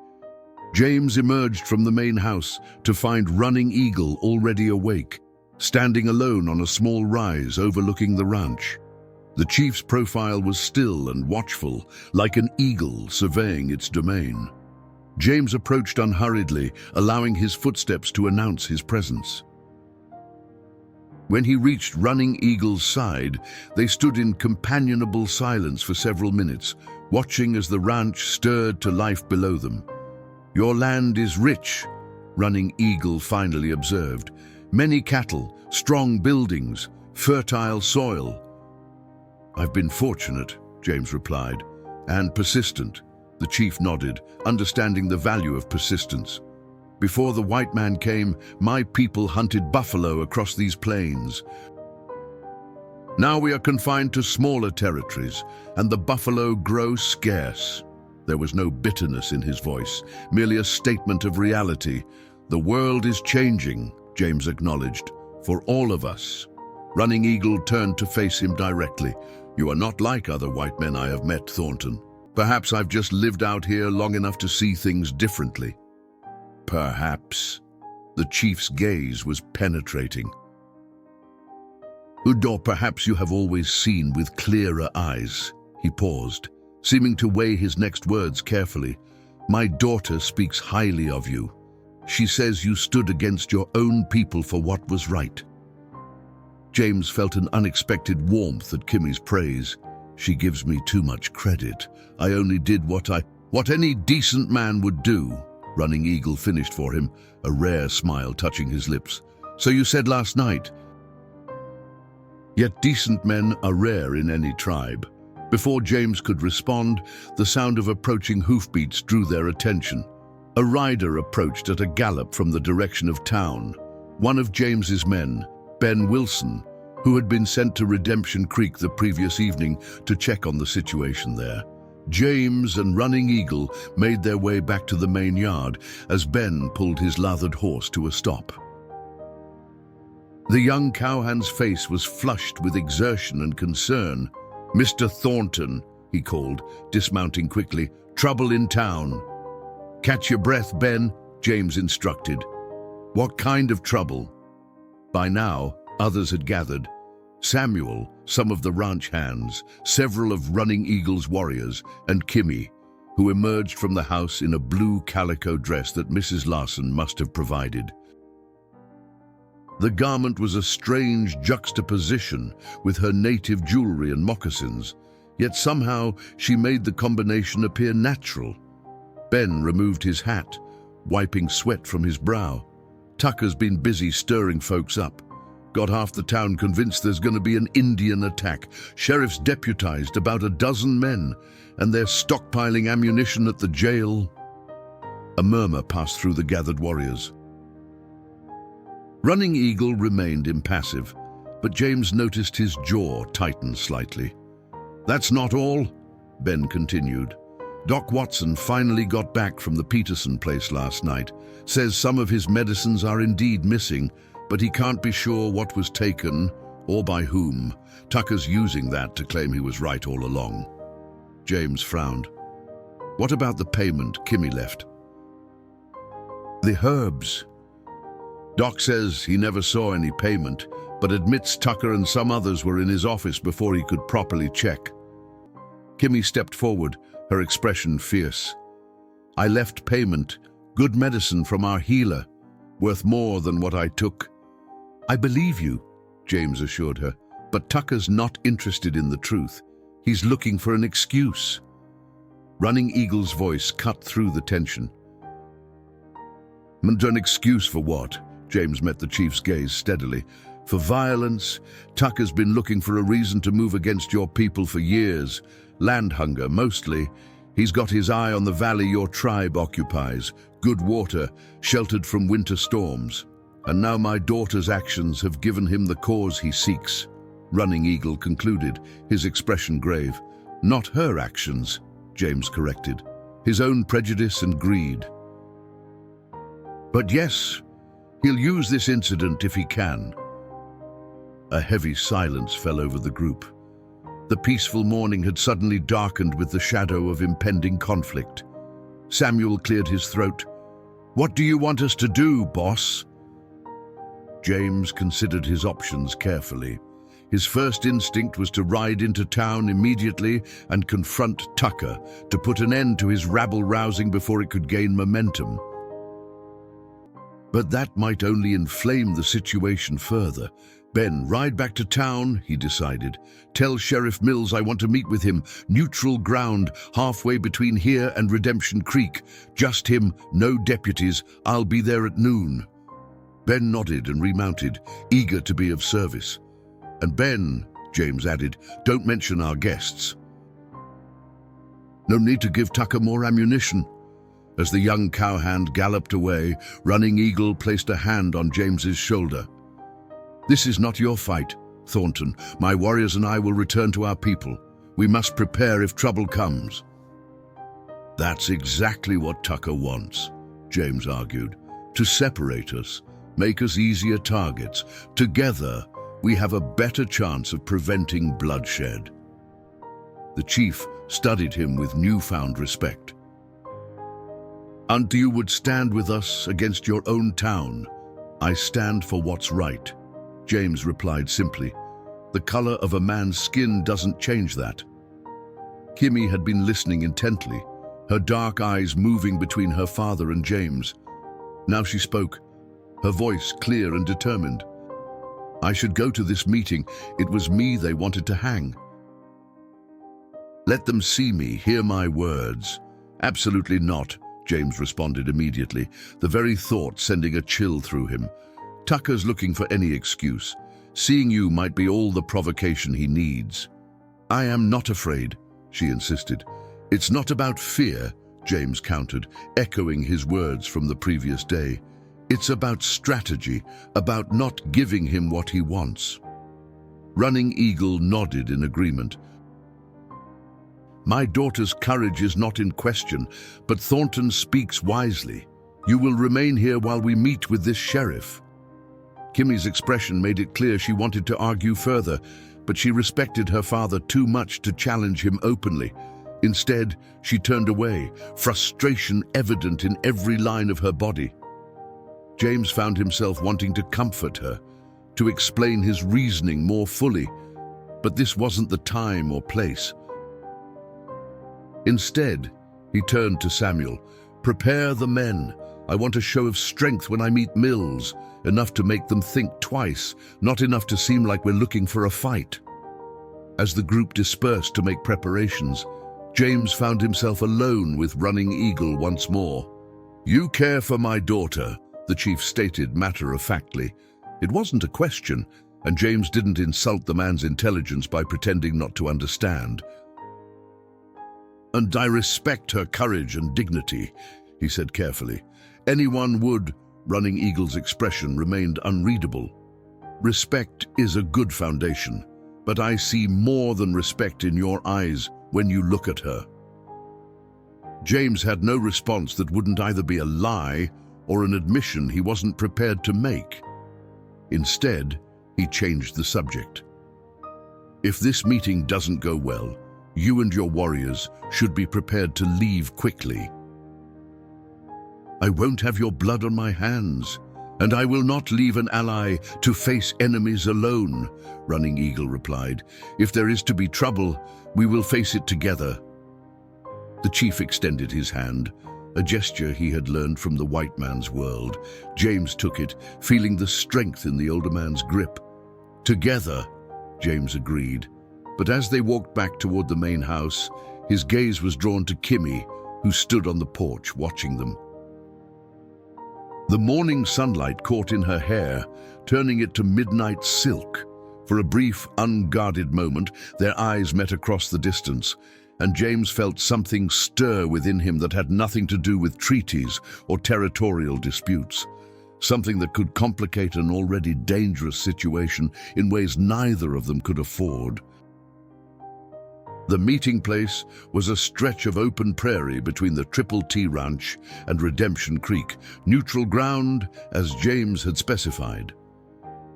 James emerged from the main house to find Running Eagle already awake, standing alone on a small rise overlooking the ranch. The chief's profile was still and watchful, like an eagle surveying its domain. James approached unhurriedly, allowing his footsteps to announce his presence. When he reached Running Eagle's side, they stood in companionable silence for several minutes, watching as the ranch stirred to life below them. "Your land is rich," Running Eagle finally observed. "Many cattle, strong buildings, fertile soil." "I've been fortunate," James replied, "and persistent." The chief nodded, understanding the value of persistence. "Before the white man came, my people hunted buffalo across these plains. Now we are confined to smaller territories, and the buffalo grow scarce." There was no bitterness in his voice, merely a statement of reality. "The world is changing," James acknowledged, "for all of us." Running Eagle turned to face him directly. "You are not like other white men I have met, Thornton. Perhaps I've just lived out here long enough to see things differently." "Perhaps." The chief's gaze was penetrating. "Or perhaps you have always seen with clearer eyes." He paused, seeming to weigh his next words carefully. "My daughter speaks highly of you. She says you stood against your own people for what was right." James felt an unexpected warmth at Kimi's praise. "She gives me too much credit. I only did what any decent man would do." Running Eagle finished for him, a rare smile touching his lips. "So you said last night." Yet decent men are rare in any tribe. Before James could respond, the sound of approaching hoofbeats drew their attention. A rider approached at a gallop from the direction of town. One of James's men, Ben Wilson, who had been sent to Redemption Creek the previous evening to check on the situation there. James and Running Eagle made their way back to the main yard as Ben pulled his lathered horse to a stop. The young cowhand's face was flushed with exertion and concern. "Mr. Thornton," he called, dismounting quickly, "trouble in town." "Catch your breath, Ben," James instructed. "What kind of trouble?" By now, others had gathered. Samuel, some of the ranch hands, several of Running Eagle's warriors, and Kimi, who emerged from the house in a blue calico dress that Mrs. Larson must have provided. The garment was a strange juxtaposition with her native jewelry and moccasins, yet somehow she made the combination appear natural. Ben removed his hat, wiping sweat from his brow. Tucker's been busy stirring folks up. Got half the town convinced there's going to be an Indian attack. Sheriff's deputized about a dozen men, and they're stockpiling ammunition at the jail. A murmur passed through the gathered warriors. Running Eagle remained impassive, but James noticed his jaw tighten slightly. "That's not all," Ben continued. "Doc Watson finally got back from the Peterson place last night. Says some of his medicines are indeed missing, but he can't be sure what was taken or by whom. Tucker's using that to claim he was right all along." James frowned. "What about the payment Kimi left?" "The herbs. Doc says he never saw any payment, but admits Tucker and some others were in his office before he could properly check." Kimi stepped forward, her expression fierce. "I left payment, good medicine from our healer, worth more than what I took." "I believe you," James assured her, "but Tucker's not interested in the truth. He's looking for an excuse." Running Eagle's voice cut through the tension. "An excuse for what?" James met the chief's gaze steadily. "For violence? Tucker's been looking for a reason to move against your people for years. Land hunger, mostly. He's got his eye on the valley your tribe occupies. Good water, sheltered from winter storms. And now my daughter's actions have given him the cause he seeks." Running Eagle concluded, his expression grave. "Not her actions," James corrected. "His own prejudice and greed. But yes, he'll use this incident if he can." A heavy silence fell over the group. The peaceful morning had suddenly darkened with the shadow of impending conflict. Samuel cleared his throat. "What do you want us to do, boss?" James considered his options carefully. His first instinct was to ride into town immediately and confront Tucker, to put an end to his rabble-rousing before it could gain momentum. But that might only inflame the situation further. "Ben, ride back to town," he decided. "Tell Sheriff Mills I want to meet with him. Neutral ground, halfway between here and Redemption Creek. Just him, no deputies. I'll be there at noon." Ben nodded and remounted, eager to be of service. "And Ben," James added, "don't mention our guests." "No need to give Tucker more ammunition." As the young cowhand galloped away, Running Eagle placed a hand on James's shoulder. "This is not your fight, Thornton. My warriors and I will return to our people. We must prepare if trouble comes." "That's exactly what Tucker wants," James argued. "To separate us, make us easier targets. Together, we have a better chance of preventing bloodshed." The chief studied him with newfound respect. "And you would stand with us against your own town?" "I stand for what's right," James replied simply. "The color of a man's skin doesn't change that." Kimi had been listening intently, her dark eyes moving between her father and James. Now she spoke, her voice clear and determined. "I should go to this meeting. It was me they wanted to hang." "Let them see me, hear my words." "Absolutely not," James responded immediately, the very thought sending a chill through him. "Tucker's looking for any excuse. Seeing you might be all the provocation he needs." "I am not afraid," she insisted. "It's not about fear," James countered, echoing his words from the previous day. "It's about strategy, about not giving him what he wants." Running Eagle nodded in agreement. "My daughter's courage is not in question, but Thornton speaks wisely. You will remain here while we meet with this sheriff." Kimi's expression made it clear she wanted to argue further, but she respected her father too much to challenge him openly. Instead, she turned away, frustration evident in every line of her body. James found himself wanting to comfort her, to explain his reasoning more fully, but this wasn't the time or place. Instead, he turned to Samuel. "Prepare the men. I want a show of strength when I meet Mills, enough to make them think twice, not enough to seem like we're looking for a fight." As the group dispersed to make preparations, James found himself alone with Running Eagle once more. "You care for my daughter," the chief stated matter-of-factly. It wasn't a question, and James didn't insult the man's intelligence by pretending not to understand. "And I respect her courage and dignity," he said carefully. "Anyone would." Running Eagle's expression remained unreadable. "Respect is a good foundation, but I see more than respect in your eyes when you look at her." James had no response that wouldn't either be a lie or an admission he wasn't prepared to make. Instead, he changed the subject. "If this meeting doesn't go well, you and your warriors should be prepared to leave quickly." "I won't have your blood on my hands, and I will not leave an ally to face enemies alone," Running Eagle replied. "If there is to be trouble, we will face it together." The chief extended his hand, a gesture he had learned from the white man's world. James took it, feeling the strength in the older man's grip. "Together," James agreed. But as they walked back toward the main house, his gaze was drawn to Kimi, who stood on the porch watching them. The morning sunlight caught in her hair, turning it to midnight silk. For a brief, unguarded moment, their eyes met across the distance, and James felt something stir within him that had nothing to do with treaties or territorial disputes. Something that could complicate an already dangerous situation in ways neither of them could afford. The meeting place was a stretch of open prairie between the Triple T Ranch and Redemption Creek, neutral ground as James had specified.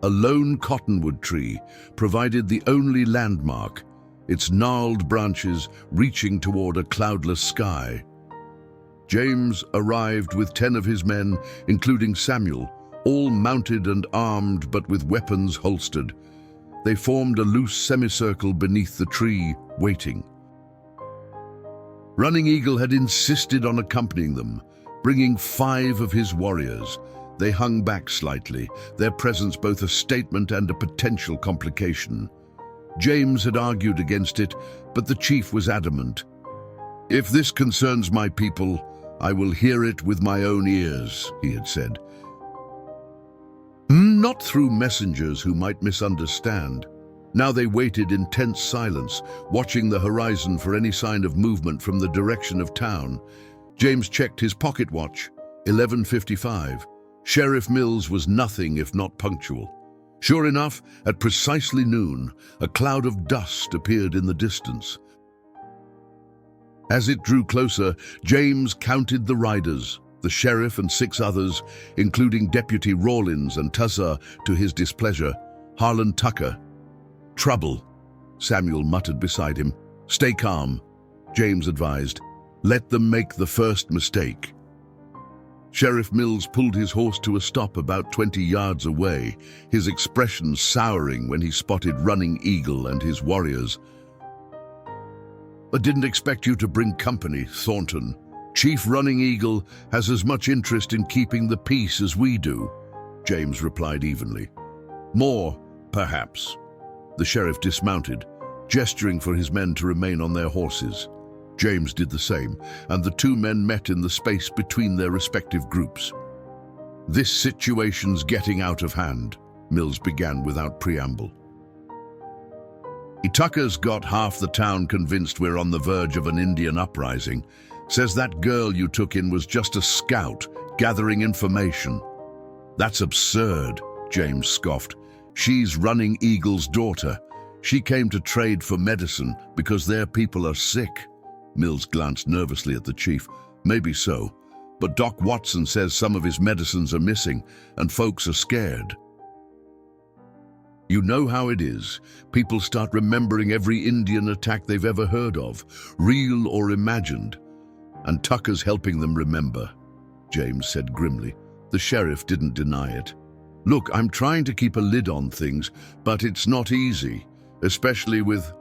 A lone cottonwood tree provided the only landmark, its gnarled branches reaching toward a cloudless sky. James arrived with 10 of his men, including Samuel, all mounted and armed but with weapons holstered. They formed a loose semicircle beneath the tree, waiting. Running Eagle had insisted on accompanying them, bringing 5 of his warriors. They hung back slightly, their presence both a statement and a potential complication. James had argued against it, but the chief was adamant. "If this concerns my people, I will hear it with my own ears," he had said. Not through messengers who might misunderstand. Now they waited in tense silence, watching the horizon for any sign of movement from the direction of town. James checked his pocket watch, 11:55. Sheriff Mills was nothing if not punctual. Sure enough, at precisely noon, a cloud of dust appeared in the distance. As it drew closer, James counted the riders, the sheriff and 6 others, including Deputy Rawlins and Tuzza, to his displeasure. Harlan Tucker. "Trouble," Samuel muttered beside him. "Stay calm," James advised. "Let them make the first mistake." Sheriff Mills pulled his horse to a stop about 20 yards away, his expression souring when he spotted Running Eagle and his warriors. "I didn't expect you to bring company, Thornton. Chief Running Eagle has as much interest in keeping the peace as we do," James replied evenly. "More, perhaps." The sheriff dismounted, gesturing for his men to remain on their horses. James did the same, and the 2 men met in the space between their respective groups. "This situation's getting out of hand," Mills began without preamble. "Tucker's got half the town convinced we're on the verge of an Indian uprising. Says that girl you took in was just a scout, gathering information." "That's absurd," James scoffed. "She's Running Eagle's daughter. She came to trade for medicine because their people are sick." Mills glanced nervously at the chief. "Maybe so, but Doc Watson says some of his medicines are missing, and folks are scared." "You know how it is. People start remembering every Indian attack they've ever heard of, real or imagined. And Tucker's helping them remember," James said grimly. The sheriff didn't deny it. "Look, I'm trying to keep a lid on things, but it's not easy, especially with—"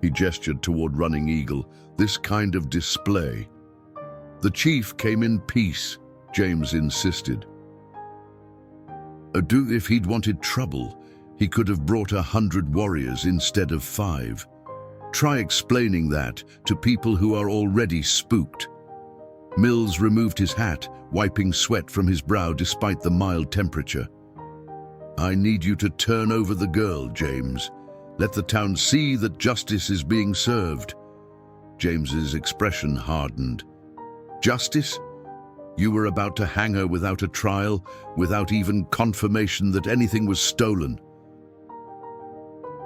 He gestured toward Running Eagle, "this kind of display." "The chief came in peace," James insisted. If he'd wanted trouble, he could have brought 100 warriors instead of 5. Try explaining that to people who are already spooked." Mills removed his hat, wiping sweat from his brow despite the mild temperature. I need you to turn over the girl, James. Let the town see that justice is being served. James's expression hardened. Justice? You were about to hang her without a trial, without even confirmation that anything was stolen.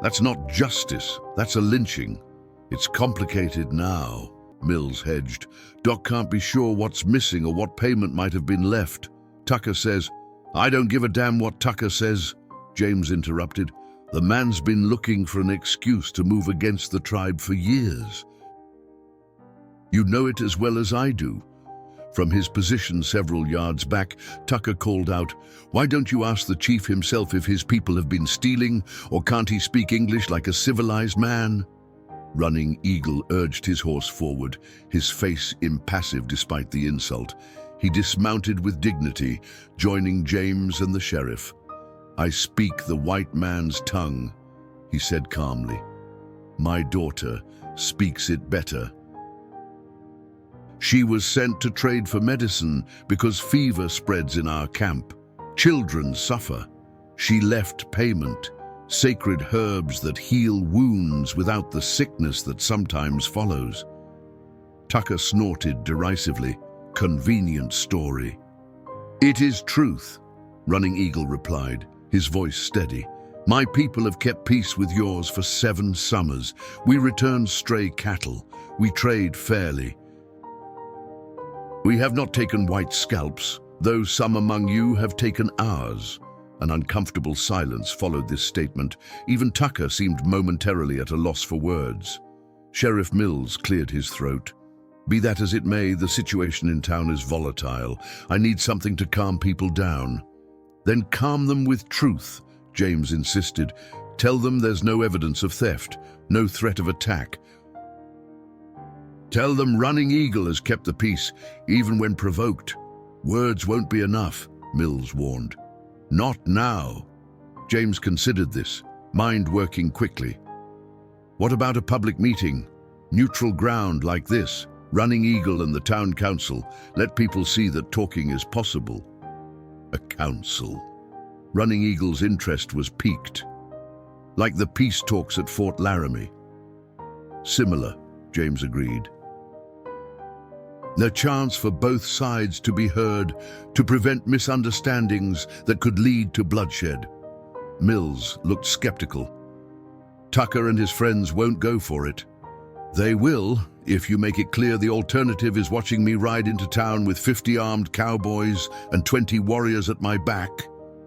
That's not justice, that's a lynching. It's complicated now, Mills hedged. Doc can't be sure what's missing or what payment might have been left. Tucker says, I don't give a damn what Tucker says, James interrupted. The man's been looking for an excuse to move against the tribe for years. You know it as well as I do. From his position several yards back, Tucker called out, Why don't you ask the chief himself if his people have been stealing, or can't he speak English like a civilized man? Running Eagle urged his horse forward, his face impassive despite the insult. He dismounted with dignity, joining James and the sheriff. I speak the white man's tongue, he said calmly. My daughter speaks it better. She was sent to trade for medicine because fever spreads in our camp. Children suffer. She left payment, sacred herbs that heal wounds without the sickness that sometimes follows. Tucker snorted derisively. Convenient story. It is truth, Running Eagle replied, his voice steady. My people have kept peace with yours for 7 summers. We return stray cattle. We trade fairly. We have not taken white scalps, though some among you have taken ours. An uncomfortable silence followed this statement. Even Tucker seemed momentarily at a loss for words. Sheriff Mills cleared his throat. Be that as it may, the situation in town is volatile. I need something to calm people down. Then calm them with truth, James insisted. Tell them there's no evidence of theft, no threat of attack. Tell them Running Eagle has kept the peace, even when provoked. Words won't be enough, Mills warned. Not now. James considered this, mind working quickly. What about a public meeting? Neutral ground like this, Running Eagle and the town council. Let people see that talking is possible. A council. Running Eagle's interest was piqued. Like the peace talks at Fort Laramie. Similar, James agreed. A chance for both sides to be heard, to prevent misunderstandings that could lead to bloodshed. Mills looked skeptical. Tucker and his friends won't go for it. They will, if you make it clear the alternative is watching me ride into town with 50 armed cowboys and 20 warriors at my back,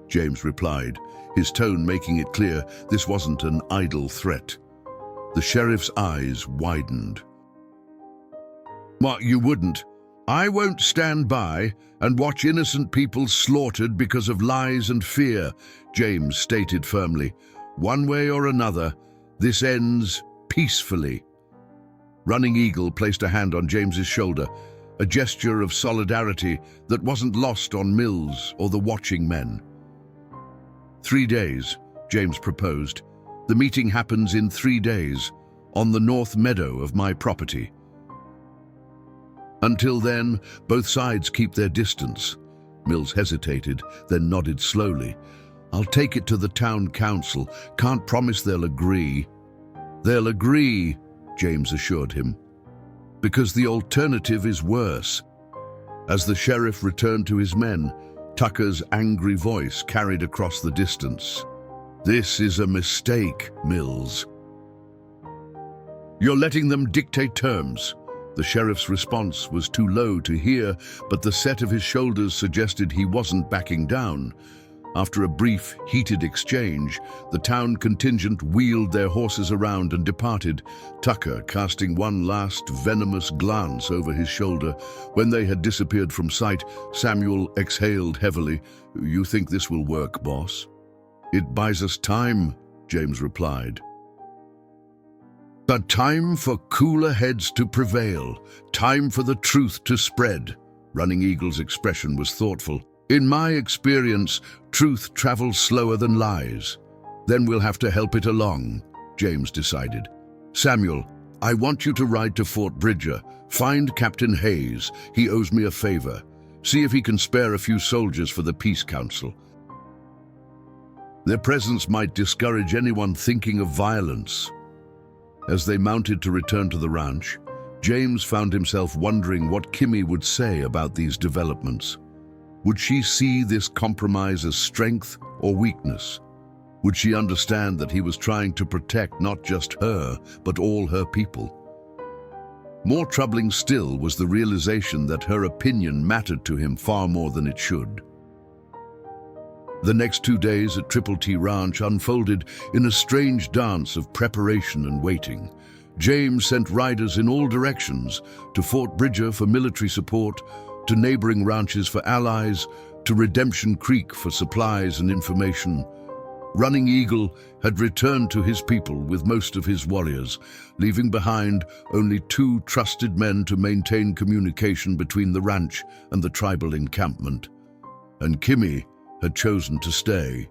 James replied, his tone making it clear this wasn't an idle threat. The sheriff's eyes widened. What, you wouldn't? I won't stand by and watch innocent people slaughtered because of lies and fear, James stated firmly. One way or another, this ends peacefully. Running Eagle placed a hand on James's shoulder, a gesture of solidarity that wasn't lost on Mills or the watching men. 3 days, James proposed. The meeting happens in 3 days, on the north meadow of my property. Until then, both sides keep their distance. Mills hesitated, then nodded slowly. I'll take it to the town council. Can't promise they'll agree. They'll agree, James assured him, because the alternative is worse. As the sheriff returned to his men, Tucker's angry voice carried across the distance. This is a mistake, Mills. You're letting them dictate terms. The sheriff's response was too low to hear, but the set of his shoulders suggested he wasn't backing down. After a brief, heated exchange, the town contingent wheeled their horses around and departed, Tucker casting one last venomous glance over his shoulder. When they had disappeared from sight, Samuel exhaled heavily. You think this will work, boss? It buys us time, James replied. But time for cooler heads to prevail, time for the truth to spread. Running Eagle's expression was thoughtful. In my experience, truth travels slower than lies. Then we'll have to help it along, James decided. Samuel, I want you to ride to Fort Bridger. Find Captain Hayes. He owes me a favor. See if he can spare a few soldiers for the Peace Council. Their presence might discourage anyone thinking of violence. As they mounted to return to the ranch, James found himself wondering what Kimi would say about these developments. Would she see this compromise as strength or weakness? Would she understand that he was trying to protect not just her, but all her people? More troubling still was the realization that her opinion mattered to him far more than it should. The next 2 days at Triple T Ranch unfolded in a strange dance of preparation and waiting. James sent riders in all directions, to Fort Bridger for military support, to neighboring ranches for allies, to Redemption Creek for supplies and information. Running Eagle had returned to his people with most of his warriors, leaving behind only 2 trusted men to maintain communication between the ranch and the tribal encampment. And Kimi had chosen to stay.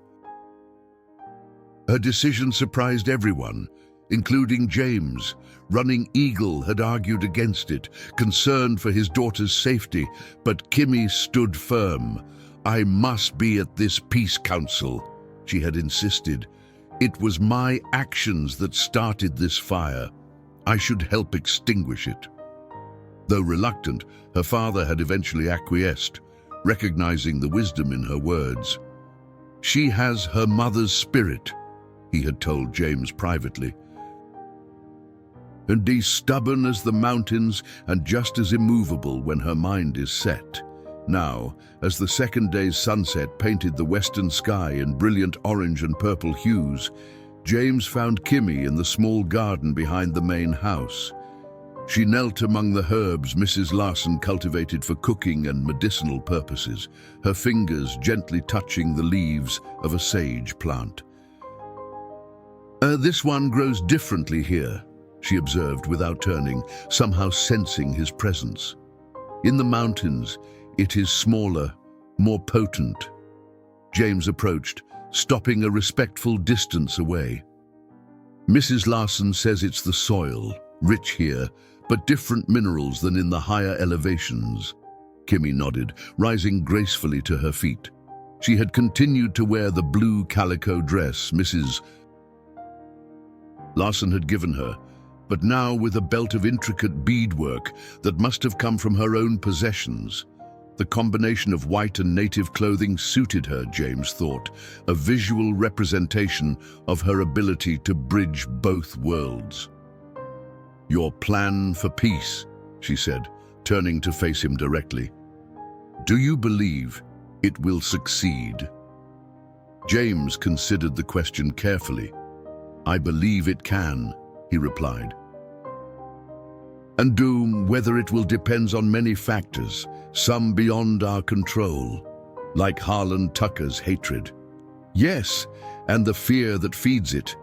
Her decision surprised everyone, including James. Running Eagle had argued against it, concerned for his daughter's safety, but Kimi stood firm. "I must be at this peace council," she had insisted. "It was my actions that started this fire. I should help extinguish it." Though reluctant, her father had eventually acquiesced, recognizing the wisdom in her words. "She has her mother's spirit," he had told James privately. "And is stubborn as the mountains and just as immovable when her mind is set." Now, as the second day's sunset painted the western sky in brilliant orange and purple hues, James found Kimi in the small garden behind the main house. She knelt among the herbs Mrs. Larson cultivated for cooking and medicinal purposes, her fingers gently touching the leaves of a sage plant. "This one grows differently here," she observed without turning, somehow sensing his presence. "In the mountains, it is smaller, more potent." James approached, stopping a respectful distance away. "Mrs. Larson says it's the soil, rich here, but different minerals than in the higher elevations." Kimi nodded, rising gracefully to her feet. She had continued to wear the blue calico dress Mrs. Larson had given her, but now with a belt of intricate beadwork that must have come from her own possessions. The combination of white and native clothing suited her, James thought, a visual representation of her ability to bridge both worlds. "Your plan for peace," she said, turning to face him directly. "Do you believe it will succeed?" James considered the question carefully. "I believe it can," he replied. "And whether it will depends on many factors, some beyond our control, like Harlan Tucker's hatred." "Yes, and the fear that feeds it."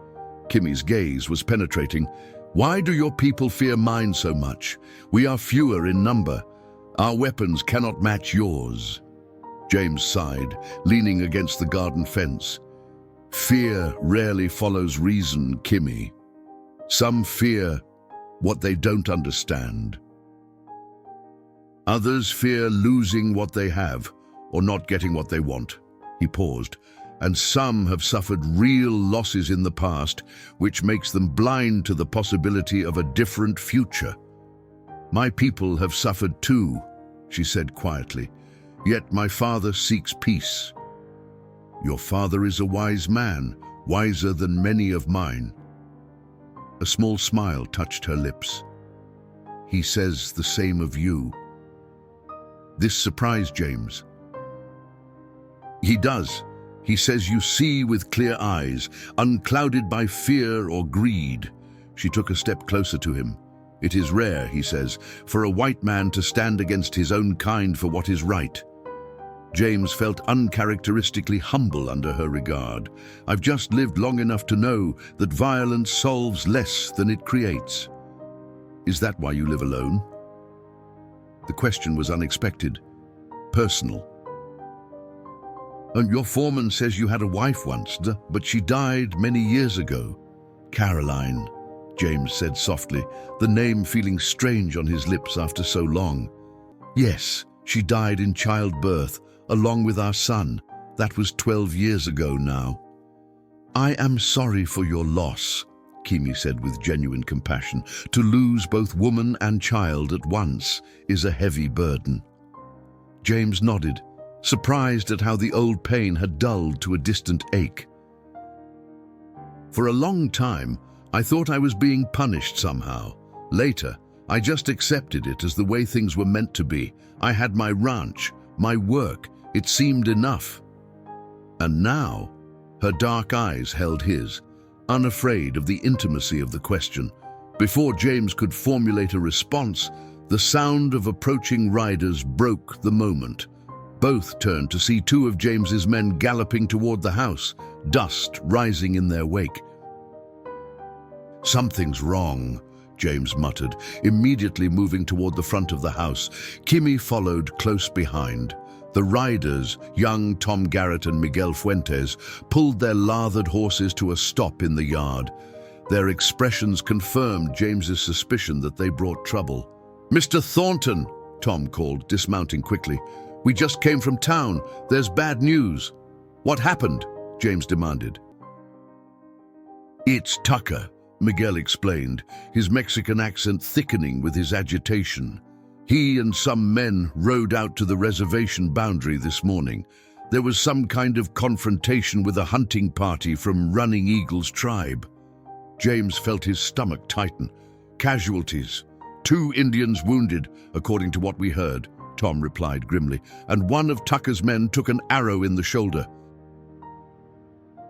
Kimi's gaze was penetrating. "Why do your people fear mine so much? We are fewer in number. Our weapons cannot match yours." James sighed, leaning against the garden fence. "Fear rarely follows reason, Kimi. Some fear what they don't understand. Others fear losing what they have or not getting what they want." He paused. "And some have suffered real losses in the past, which makes them blind to the possibility of a different future." "My people have suffered too," she said quietly, "yet my father seeks peace." "Your father is a wise man, wiser than many of mine." A small smile touched her lips. "He says the same of you." This surprised James. "He does. He says you see with clear eyes, unclouded by fear or greed." She took a step closer to him. "It is rare," he says, "for a white man to stand against his own kind for what is right." James felt uncharacteristically humble under her regard. "I've just lived long enough to know that violence solves less than it creates." "Is that why you live alone?" The question was unexpected, personal. "And your foreman says you had a wife once, but she died many years ago." "Caroline," James said softly, the name feeling strange on his lips after so long. "Yes, she died in childbirth, along with our son. That was 12 years ago now." I am sorry for your loss, Kimi said with genuine compassion. To lose both woman and child at once is a heavy burden. James nodded, surprised at how the old pain had dulled to a distant ache. For a long time, I thought I was being punished somehow. Later, I just accepted it as the way things were meant to be. I had my ranch, my work, it seemed enough. And now, her dark eyes held his, unafraid of the intimacy of the question. Before James could formulate a response, the sound of approaching riders broke the moment. Both turned to see two of James's men galloping toward the house, dust rising in their wake. Something's wrong, James muttered, immediately moving toward the front of the house. Kimi followed close behind. The riders, young Tom Garrett and Miguel Fuentes, pulled their lathered horses to a stop in the yard. Their expressions confirmed James's suspicion that they brought trouble. "Mr. Thornton," Tom called, dismounting quickly. "We just came from town. There's bad news." "What happened?" James demanded. "It's Tucker," Miguel explained, his Mexican accent thickening with his agitation. "He and some men rode out to the reservation boundary this morning. There was some kind of confrontation with a hunting party from Running Eagle's tribe." James felt his stomach tighten. "Casualties. 2 Indians wounded, according to what we heard," Tom replied grimly, "and one of Tucker's men took an arrow in the shoulder.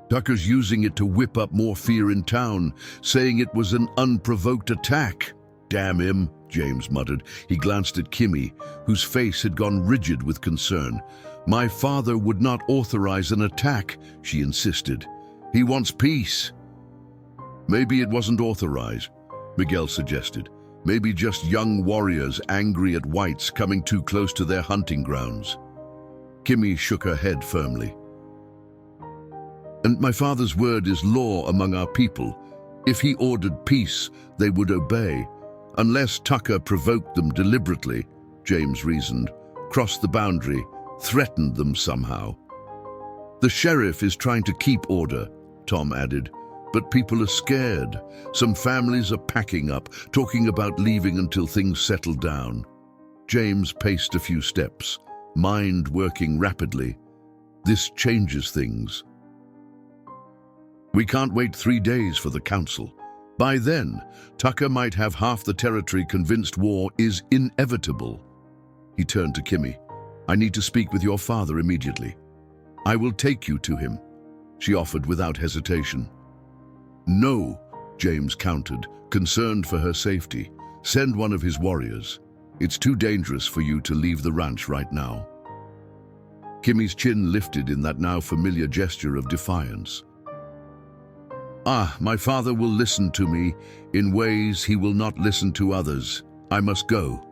Tucker's using it to whip up more fear in town, saying it was an unprovoked attack." "Damn him," James muttered. He glanced at Kimi, whose face had gone rigid with concern. "My father would not authorize an attack," she insisted. "He wants peace." "Maybe it wasn't authorized," Miguel suggested. "Maybe just young warriors angry at whites coming too close to their hunting grounds." Kimi shook her head firmly. "And my father's word is law among our people. If he ordered peace, they would obey. Unless Tucker provoked them deliberately," James reasoned, "crossed the boundary, threatened them somehow." "The sheriff is trying to keep order," Tom added, "but people are scared. Some families are packing up, talking about leaving until things settle down." James paced a few steps, mind working rapidly. "This changes things. We can't wait 3 days for the council. By then, Tucker might have half the territory convinced war is inevitable." He turned to Kimi. "I need to speak with your father immediately." "I will take you to him," she offered without hesitation. "No," James countered, concerned for her safety. "Send one of his warriors. It's too dangerous for you to leave the ranch right now." Kimi's chin lifted in that now familiar gesture of defiance. My father will listen to me in ways he will not listen to others. I must go."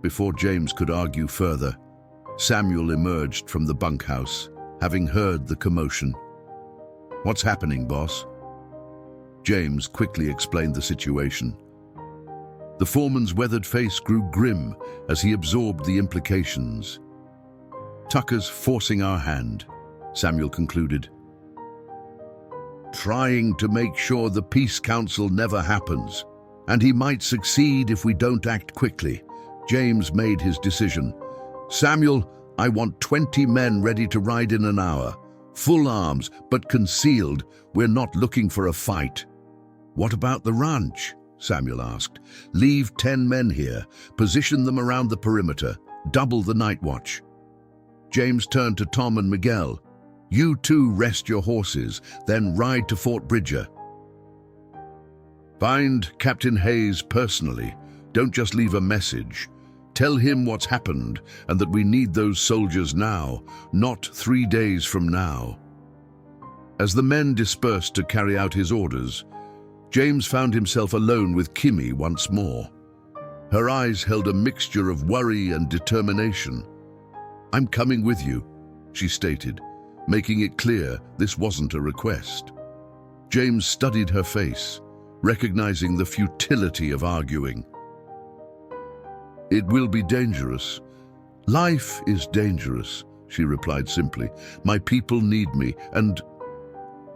Before James could argue further, Samuel emerged from the bunkhouse, having heard the commotion. "What's happening, boss?" James quickly explained the situation. The foreman's weathered face grew grim as he absorbed the implications. "Tucker's forcing our hand," Samuel concluded. "Trying to make sure the peace council never happens. And he might succeed if we don't act quickly." James made his decision. "Samuel, I want 20 men ready to ride in an hour. Full arms, but concealed. We're not looking for a fight." "What about the ranch?" Samuel asked. "Leave 10 men here. Position them around the perimeter. Double the night watch." James turned to Tom and Miguel. "You two rest your horses, then ride to Fort Bridger. Find Captain Hayes personally. Don't just leave a message. Tell him what's happened and that we need those soldiers now, not 3 days from now." As the men dispersed to carry out his orders, James found himself alone with Kimi once more. Her eyes held a mixture of worry and determination. "I'm coming with you," she stated, making it clear this wasn't a request. James studied her face, recognizing the futility of arguing. "It will be dangerous. Life is dangerous," she replied simply. "My people need me, and..."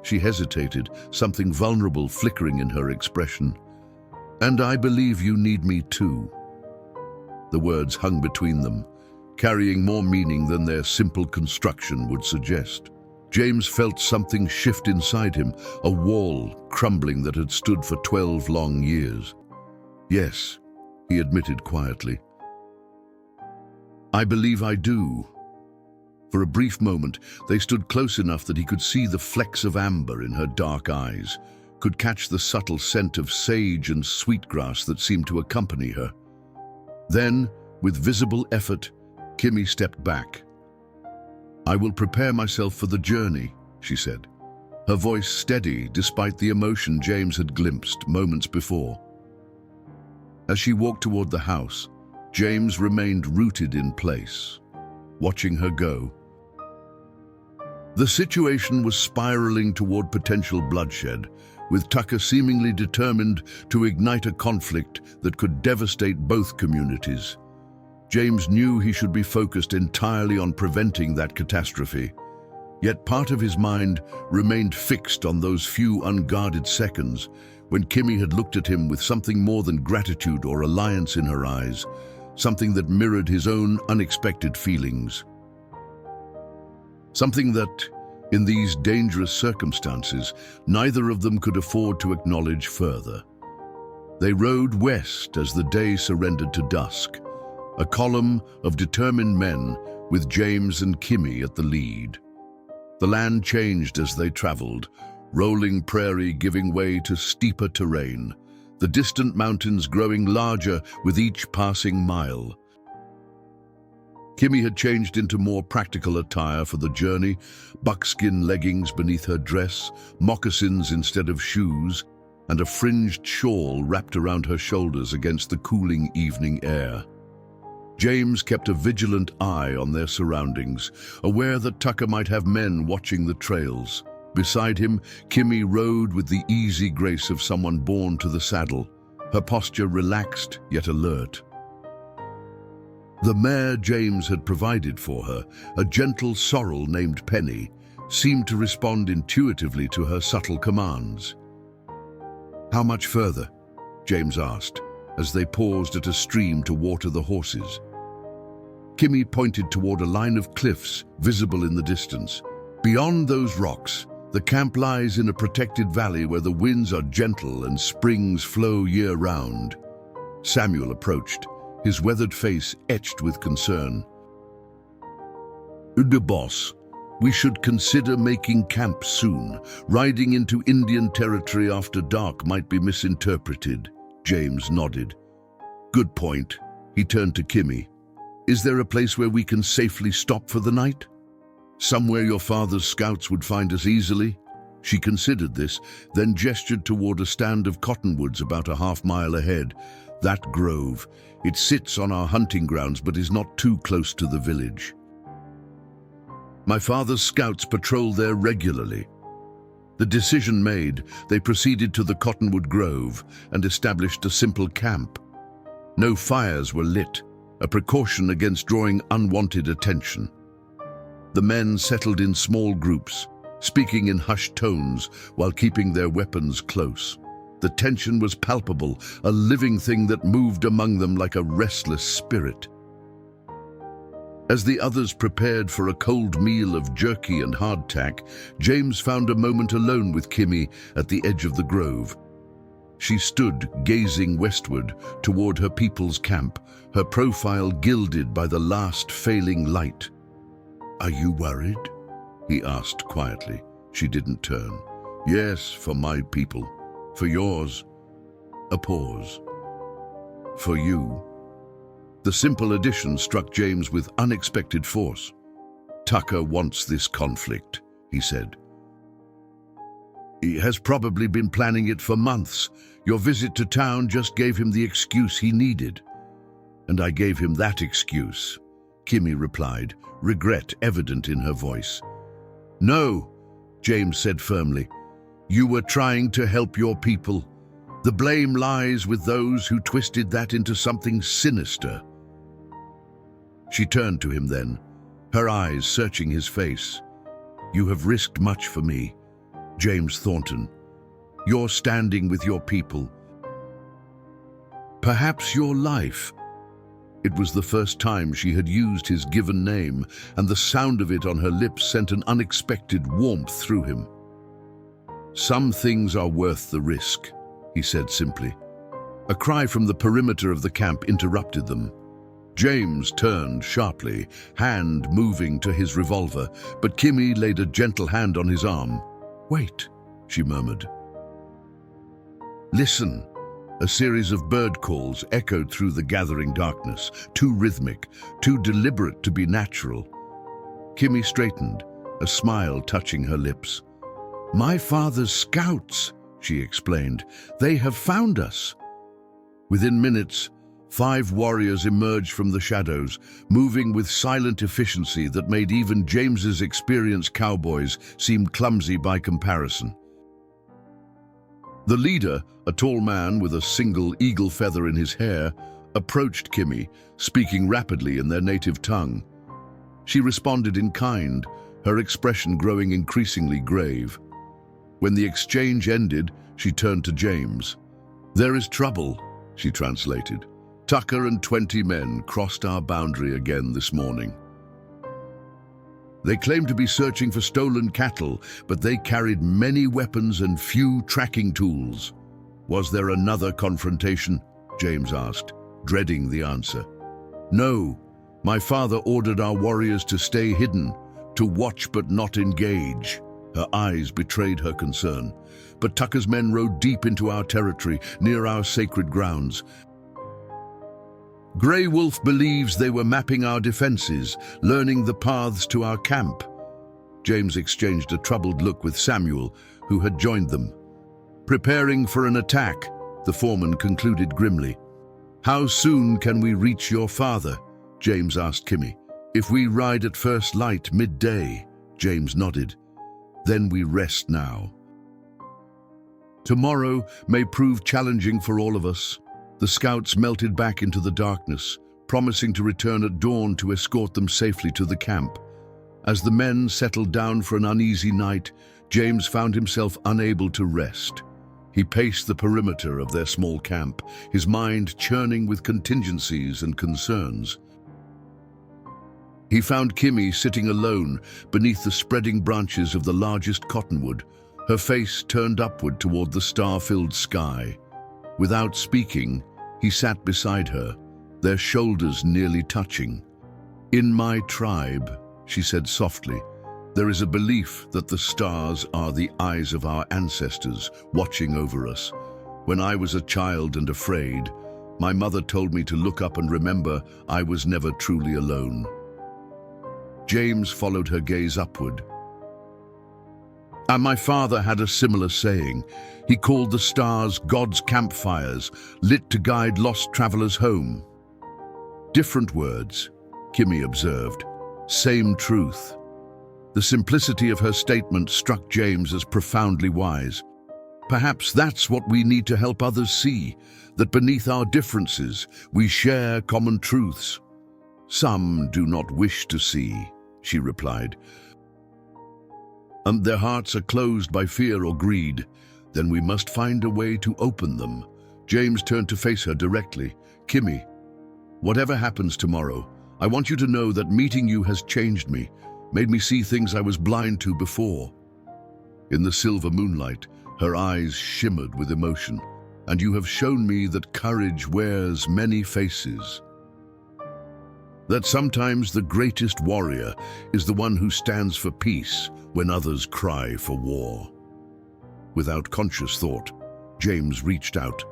She hesitated, something vulnerable flickering in her expression. "And I believe you need me too." The words hung between them, carrying more meaning than their simple construction would suggest. James felt something shift inside him, a wall crumbling that had stood for 12 long years. "Yes," he admitted quietly. "I believe I do." For a brief moment, they stood close enough that he could see the flecks of amber in her dark eyes, could catch the subtle scent of sage and sweetgrass that seemed to accompany her. Then, with visible effort, Kimi stepped back. "I will prepare myself for the journey," she said, her voice steady despite the emotion James had glimpsed moments before. As she walked toward the house, James remained rooted in place, watching her go. The situation was spiraling toward potential bloodshed, with Tucker seemingly determined to ignite a conflict that could devastate both communities. James knew he should be focused entirely on preventing that catastrophe, yet part of his mind remained fixed on those few unguarded seconds when Kimi had looked at him with something more than gratitude or alliance in her eyes, something that mirrored his own unexpected feelings. Something that, in these dangerous circumstances, neither of them could afford to acknowledge further. They rode west as the day surrendered to dusk, a column of determined men with James and Kimi at the lead. The land changed as they traveled, rolling prairie giving way to steeper terrain, the distant mountains growing larger with each passing mile. Kimi had changed into more practical attire for the journey, buckskin leggings beneath her dress, moccasins instead of shoes, and a fringed shawl wrapped around her shoulders against the cooling evening air. James kept a vigilant eye on their surroundings, aware that Tucker might have men watching the trails. Beside him, Kimi rode with the easy grace of someone born to the saddle, her posture relaxed yet alert. The mare James had provided for her, a gentle sorrel named Penny, seemed to respond intuitively to her subtle commands. "How much further?" James asked, as they paused at a stream to water the horses. Kimi pointed toward a line of cliffs visible in the distance. "Beyond those rocks, the camp lies in a protected valley where the winds are gentle and springs flow year-round." Samuel approached, his weathered face etched with concern. "The boss, we should consider making camp soon. Riding into Indian territory after dark might be misinterpreted." James nodded. "Good point." He turned to Kimi. "Is there a place where we can safely stop for the night? Somewhere your father's scouts would find us easily?" She considered this, then gestured toward a stand of cottonwoods about a half-mile ahead. "That grove. It sits on our hunting grounds but is not too close to the village. My father's scouts patrol there regularly." The decision made, they proceeded to the cottonwood grove and established a simple camp. No fires were lit, a precaution against drawing unwanted attention. The men settled in small groups, speaking in hushed tones while keeping their weapons close. The tension was palpable, a living thing that moved among them like a restless spirit. As the others prepared for a cold meal of jerky and hardtack, James found a moment alone with Kimi at the edge of the grove. She stood, gazing westward toward her people's camp, her profile gilded by the last failing light. "Are you worried?" he asked quietly. She didn't turn. "Yes, for my people. For yours." A pause. "For you." The simple addition struck James with unexpected force. "Tucker wants this conflict," he said. "He has probably been planning it for months. Your visit to town just gave him the excuse he needed." "And I gave him that excuse," Kimi replied, regret evident in her voice. "No," James said firmly. "You were trying to help your people. The blame lies with those who twisted that into something sinister." She turned to him then, her eyes searching his face. "You have risked much for me. James Thornton. You're standing with your people. Perhaps your life. It was the first time she had used his given name, and the sound of it on her lips sent an unexpected warmth through him. Some things are worth the risk, he said simply. A cry from the perimeter of the camp interrupted them. James turned sharply, hand moving to his revolver, but Kimi laid a gentle hand on his arm. "Wait," she murmured. "Listen." A series of bird calls echoed through the gathering darkness, too rhythmic, too deliberate to be natural. Kimi straightened, a smile touching her lips. "My father's scouts," she explained. "They have found us." Within minutes, 5 warriors emerged from the shadows, moving with silent efficiency that made even James's experienced cowboys seem clumsy by comparison. The leader, a tall man with a single eagle feather in his hair, approached Kimi, speaking rapidly in their native tongue. She responded in kind, her expression growing increasingly grave. When the exchange ended, she turned to James. "There is trouble," she translated. "Tucker and 20 men crossed our boundary again this morning. They claimed to be searching for stolen cattle, but they carried many weapons and few tracking tools." "Was there another confrontation?" James asked, dreading the answer. "No. My father ordered our warriors to stay hidden, to watch but not engage." Her eyes betrayed her concern. "But Tucker's men rode deep into our territory, near our sacred grounds. Grey Wolf believes they were mapping our defenses, learning the paths to our camp." James exchanged a troubled look with Samuel, who had joined them. "Preparing for an attack," the foreman concluded grimly. "How soon can we reach your father?" James asked Kimi. "If we ride at first light midday," James nodded. "Then we rest now. Tomorrow may prove challenging for all of us." The scouts melted back into the darkness, promising to return at dawn to escort them safely to the camp. As the men settled down for an uneasy night, James found himself unable to rest. He paced the perimeter of their small camp, his mind churning with contingencies and concerns. He found Kimi sitting alone beneath the spreading branches of the largest cottonwood, her face turned upward toward the star-filled sky. Without speaking, he sat beside her, their shoulders nearly touching. "In my tribe," she said softly, "there is a belief that the stars are the eyes of our ancestors, watching over us. When I was a child and afraid, my mother told me to look up and remember I was never truly alone." James followed her gaze upward. "And my father had a similar saying. He called the stars God's campfires, lit to guide lost travelers home." "Different words," Kimi observed. "Same truth." The simplicity of her statement struck James as profoundly wise. Perhaps that's what we need to help others see, that beneath our differences, we share common truths. "Some do not wish to see," she replied. "And their hearts are closed by fear or greed. Then we must find a way to open them." James turned to face her directly. "Kimi, whatever happens tomorrow, I want you to know that meeting you has changed me, made me see things I was blind to before." In the silver moonlight, her eyes shimmered with emotion. "And you have shown me that courage wears many faces. That sometimes the greatest warrior is the one who stands for peace when others cry for war." Without conscious thought, James reached out,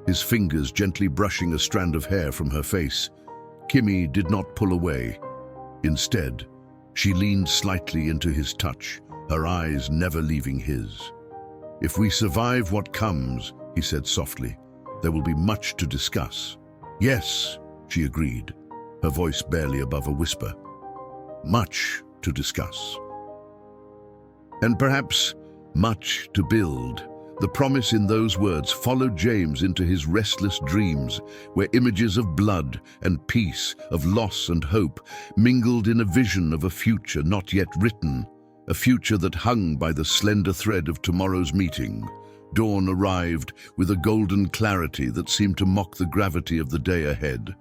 his fingers gently brushing a strand of hair from her face. Kimi did not pull away. Instead, she leaned slightly into his touch, her eyes never leaving his. "If we survive what comes," he said softly, "there will be much to discuss." "Yes," she agreed, her voice barely above a whisper. "Much to discuss. And perhaps much to build." The promise in those words followed James into his restless dreams, where images of blood and peace, of loss and hope, mingled in a vision of a future not yet written. a future that hung by the slender thread of tomorrow's meeting. Dawn arrived with a golden clarity that seemed to mock the gravity of the day ahead.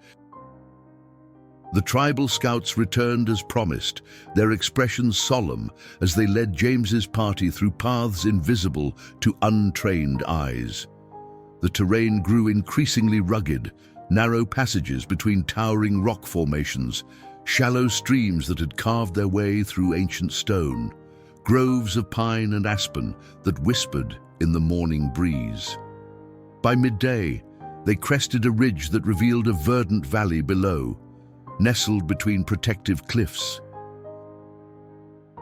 The tribal scouts returned as promised, their expressions solemn as they led James's party through paths invisible to untrained eyes. The terrain grew increasingly rugged, narrow passages between towering rock formations, shallow streams that had carved their way through ancient stone, groves of pine and aspen that whispered in the morning breeze. By midday, they crested a ridge that revealed a verdant valley below, nestled between protective cliffs.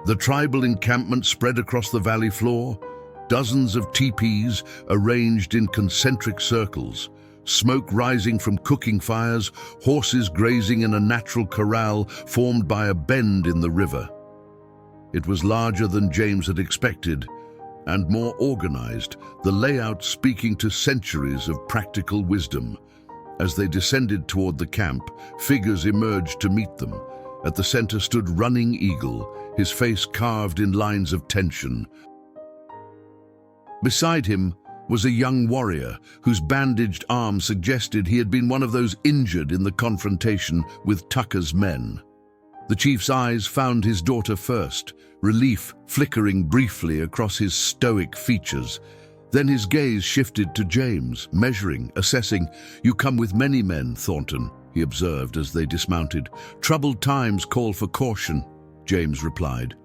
The tribal encampment spread across the valley floor, dozens of teepees arranged in concentric circles, smoke rising from cooking fires, horses grazing in a natural corral formed by a bend in the river. It was larger than James had expected, and more organized, the layout speaking to centuries of practical wisdom. As they descended toward the camp, figures emerged to meet them. At the center stood Running Eagle, his face carved in lines of tension. Beside him was a young warrior whose bandaged arm suggested he had been one of those injured in the confrontation with Tucker's men. The chief's eyes found his daughter first, relief flickering briefly across his stoic features. Then his gaze shifted to James, measuring, assessing. "You come with many men, Thornton," he observed as they dismounted. "Troubled times call for caution," James replied.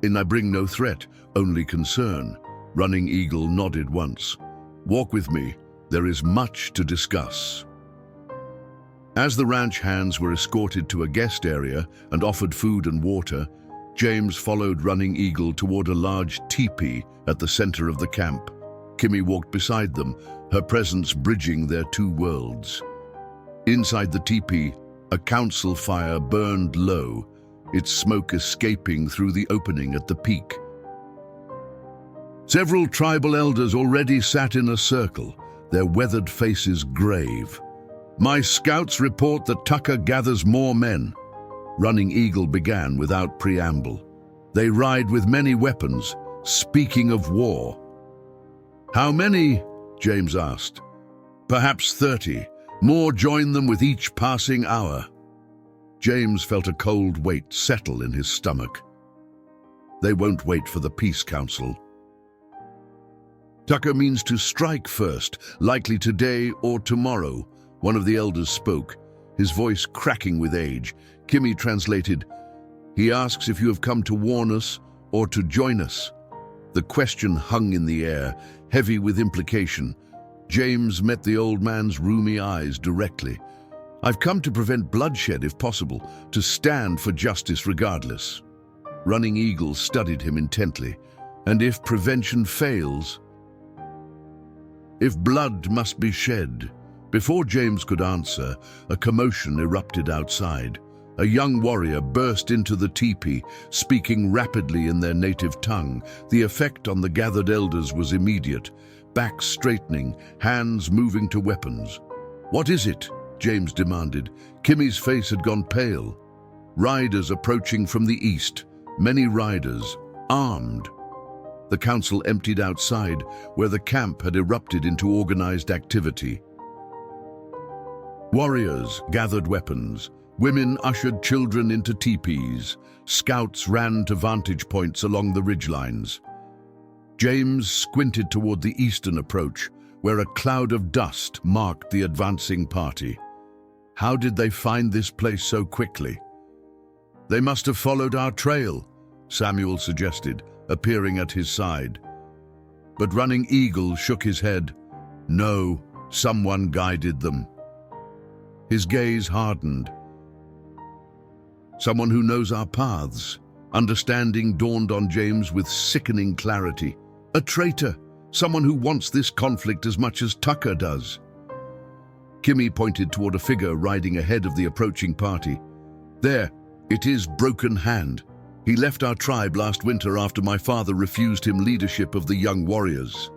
"And I bring no threat, only concern." Running Eagle nodded once. "Walk with me, there is much to discuss." As the ranch hands were escorted to a guest area and offered food and water, James followed Running Eagle toward a large teepee at the center of the camp. Kimi walked beside them, her presence bridging their two worlds. Inside the teepee, a council fire burned low, its smoke escaping through the opening at the peak. Several tribal elders already sat in a circle, their weathered faces grave. "My scouts report that Tucker gathers more men." Running Eagle began without preamble. "They ride with many weapons, speaking of war." "How many?" James asked. "Perhaps 30. More join them with each passing hour." James felt a cold weight settle in his stomach. They won't wait for the peace council. "Tucker means to strike first, likely today or tomorrow," one of the elders spoke, his voice cracking with age. Kimi translated, "He asks if you have come to warn us or to join us." The question hung in the air, heavy with implication. James met the old man's rheumy eyes directly. "I've come to prevent bloodshed if possible, to stand for justice regardless." Running Eagle studied him intently. "And if prevention fails?" "If blood must be shed." Before James could answer, a commotion erupted outside. A young warrior burst into the teepee, speaking rapidly in their native tongue. The effect on the gathered elders was immediate, backs straightening, hands moving to weapons. "What is it?" James demanded. Kimi's face had gone pale. Riders approaching from the east, many riders, armed. The council emptied outside, where the camp had erupted into organized activity. Warriors gathered weapons. Women ushered children into teepees. Scouts ran to vantage points along the ridgelines. James squinted toward the eastern approach, where a cloud of dust marked the advancing party. How did they find this place so quickly? "They must have followed our trail," Samuel suggested, appearing at his side. But Running Eagle shook his head. "No, someone guided them." His gaze hardened. "Someone who knows our paths." Understanding dawned on James with sickening clarity. "A traitor, someone who wants this conflict as much as Tucker does." Kimi pointed toward a figure riding ahead of the approaching party. "There, it is Broken Hand. He left our tribe last winter after my father refused him leadership of the young warriors.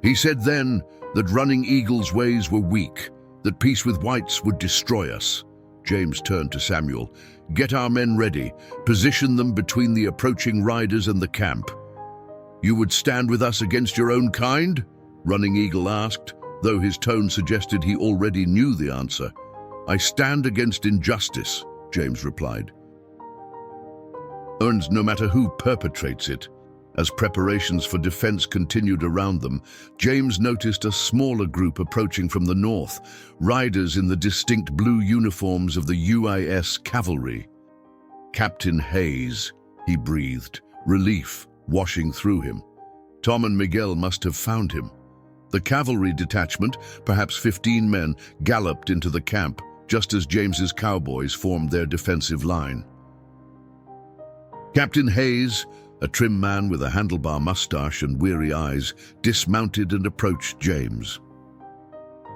He said then that Running Eagle's ways were weak, that peace with whites would destroy us. James turned to Samuel. "Get our men ready. Position them between the approaching riders and the camp." "You would stand with us against your own kind?" Running Eagle asked, though his tone suggested he already knew the answer. "I stand against injustice," James replied. "Earns no matter who perpetrates it." As preparations for defense continued around them, James noticed a smaller group approaching from the north, riders in the distinct blue uniforms of the UIS cavalry. "Captain Hayes," he breathed, relief washing through him. Tom and Miguel must have found him. The cavalry detachment, perhaps 15 men, galloped into the camp, just as James's cowboys formed their defensive line. Captain Hayes, a trim man with a handlebar mustache and weary eyes, dismounted and approached James.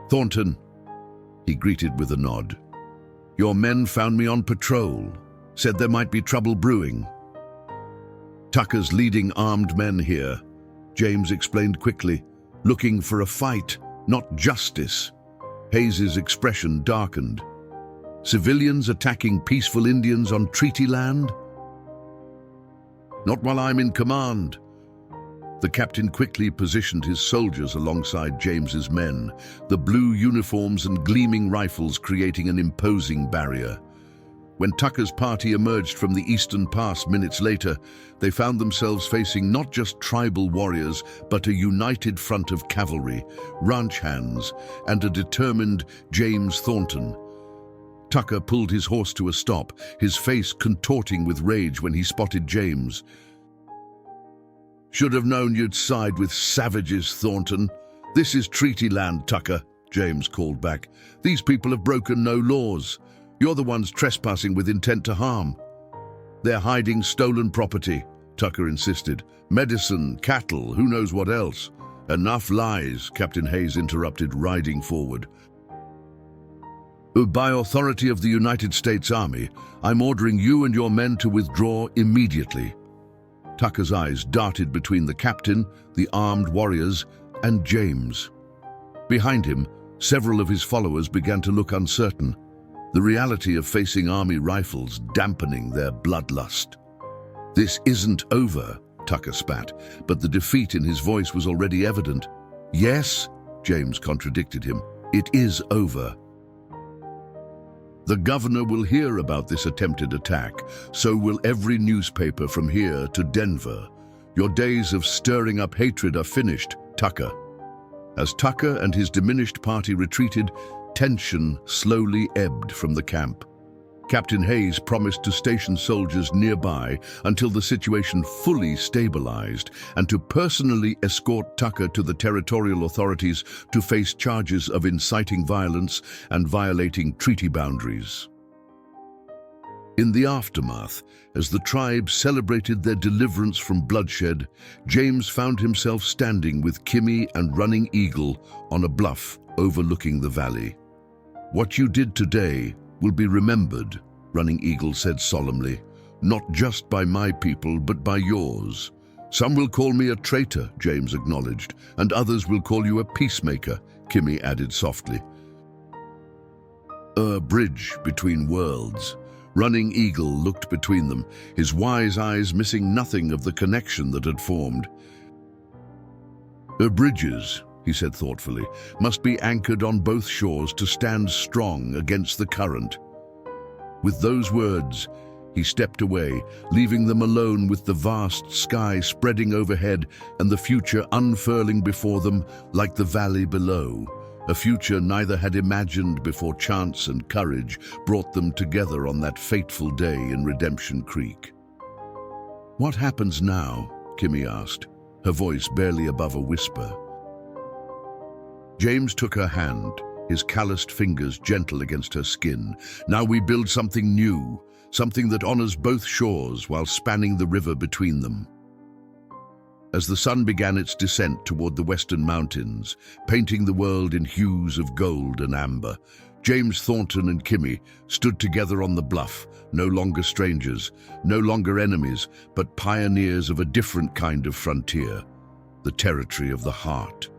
"Thornton," he greeted with a nod. "Your men found me on patrol, said there might be trouble brewing." "Tucker's leading armed men here," James explained quickly, "looking for a fight, not justice." Hayes's expression darkened. "Civilians attacking peaceful Indians on treaty land? Not while I'm in command." The captain quickly positioned his soldiers alongside James's men, the blue uniforms and gleaming rifles creating an imposing barrier. When Tucker's party emerged from the eastern pass minutes later, they found themselves facing not just tribal warriors, but a united front of cavalry, ranch hands, and a determined James Thornton. Tucker pulled his horse to a stop, his face contorting with rage when he spotted James. "Should have known you'd side with savages, Thornton. This is treaty land, Tucker," James called back. "These people have broken no laws. You're the ones trespassing with intent to harm." "They're hiding stolen property," Tucker insisted. "Medicine, cattle, who knows what else." "Enough lies," Captain Hayes interrupted, riding forward. "By authority of the United States Army, I'm ordering you and your men to withdraw immediately." Tucker's eyes darted between the captain, the armed warriors, and James. Behind him, several of his followers began to look uncertain, the reality of facing army rifles dampening their bloodlust. "This isn't over," Tucker spat, but the defeat in his voice was already evident. "Yes," James contradicted him, "it is over. The governor will hear about this attempted attack, so will every newspaper from here to Denver. Your days of stirring up hatred are finished, Tucker." As Tucker and his diminished party retreated, tension slowly ebbed from the camp. Captain Hayes promised to station soldiers nearby until the situation fully stabilized and to personally escort Tucker to the territorial authorities to face charges of inciting violence and violating treaty boundaries. In the aftermath, as the tribe celebrated their deliverance from bloodshed, James found himself standing with Kimi and Running Eagle on a bluff overlooking the valley. "What you did today will be remembered," Running Eagle said solemnly, "not just by my people, but by yours. Some will call me a traitor," James acknowledged, "and others will call you a peacemaker," Kimi added softly. "A bridge between worlds." Running Eagle looked between them, his wise eyes missing nothing of the connection that had formed. "Bridges," he said thoughtfully, "must be anchored on both shores to stand strong against the current." With those words, he stepped away, leaving them alone with the vast sky spreading overhead and the future unfurling before them like the valley below, a future neither had imagined before chance and courage brought them together on that fateful day in Redemption Creek. "What happens now?" Kimi asked, her voice barely above a whisper. James took her hand, his calloused fingers gentle against her skin. "Now we build something new, something that honors both shores while spanning the river between them." As the sun began its descent toward the western mountains, painting the world in hues of gold and amber, James Thornton and Kimi stood together on the bluff, no longer strangers, no longer enemies, but pioneers of a different kind of frontier, the territory of the heart.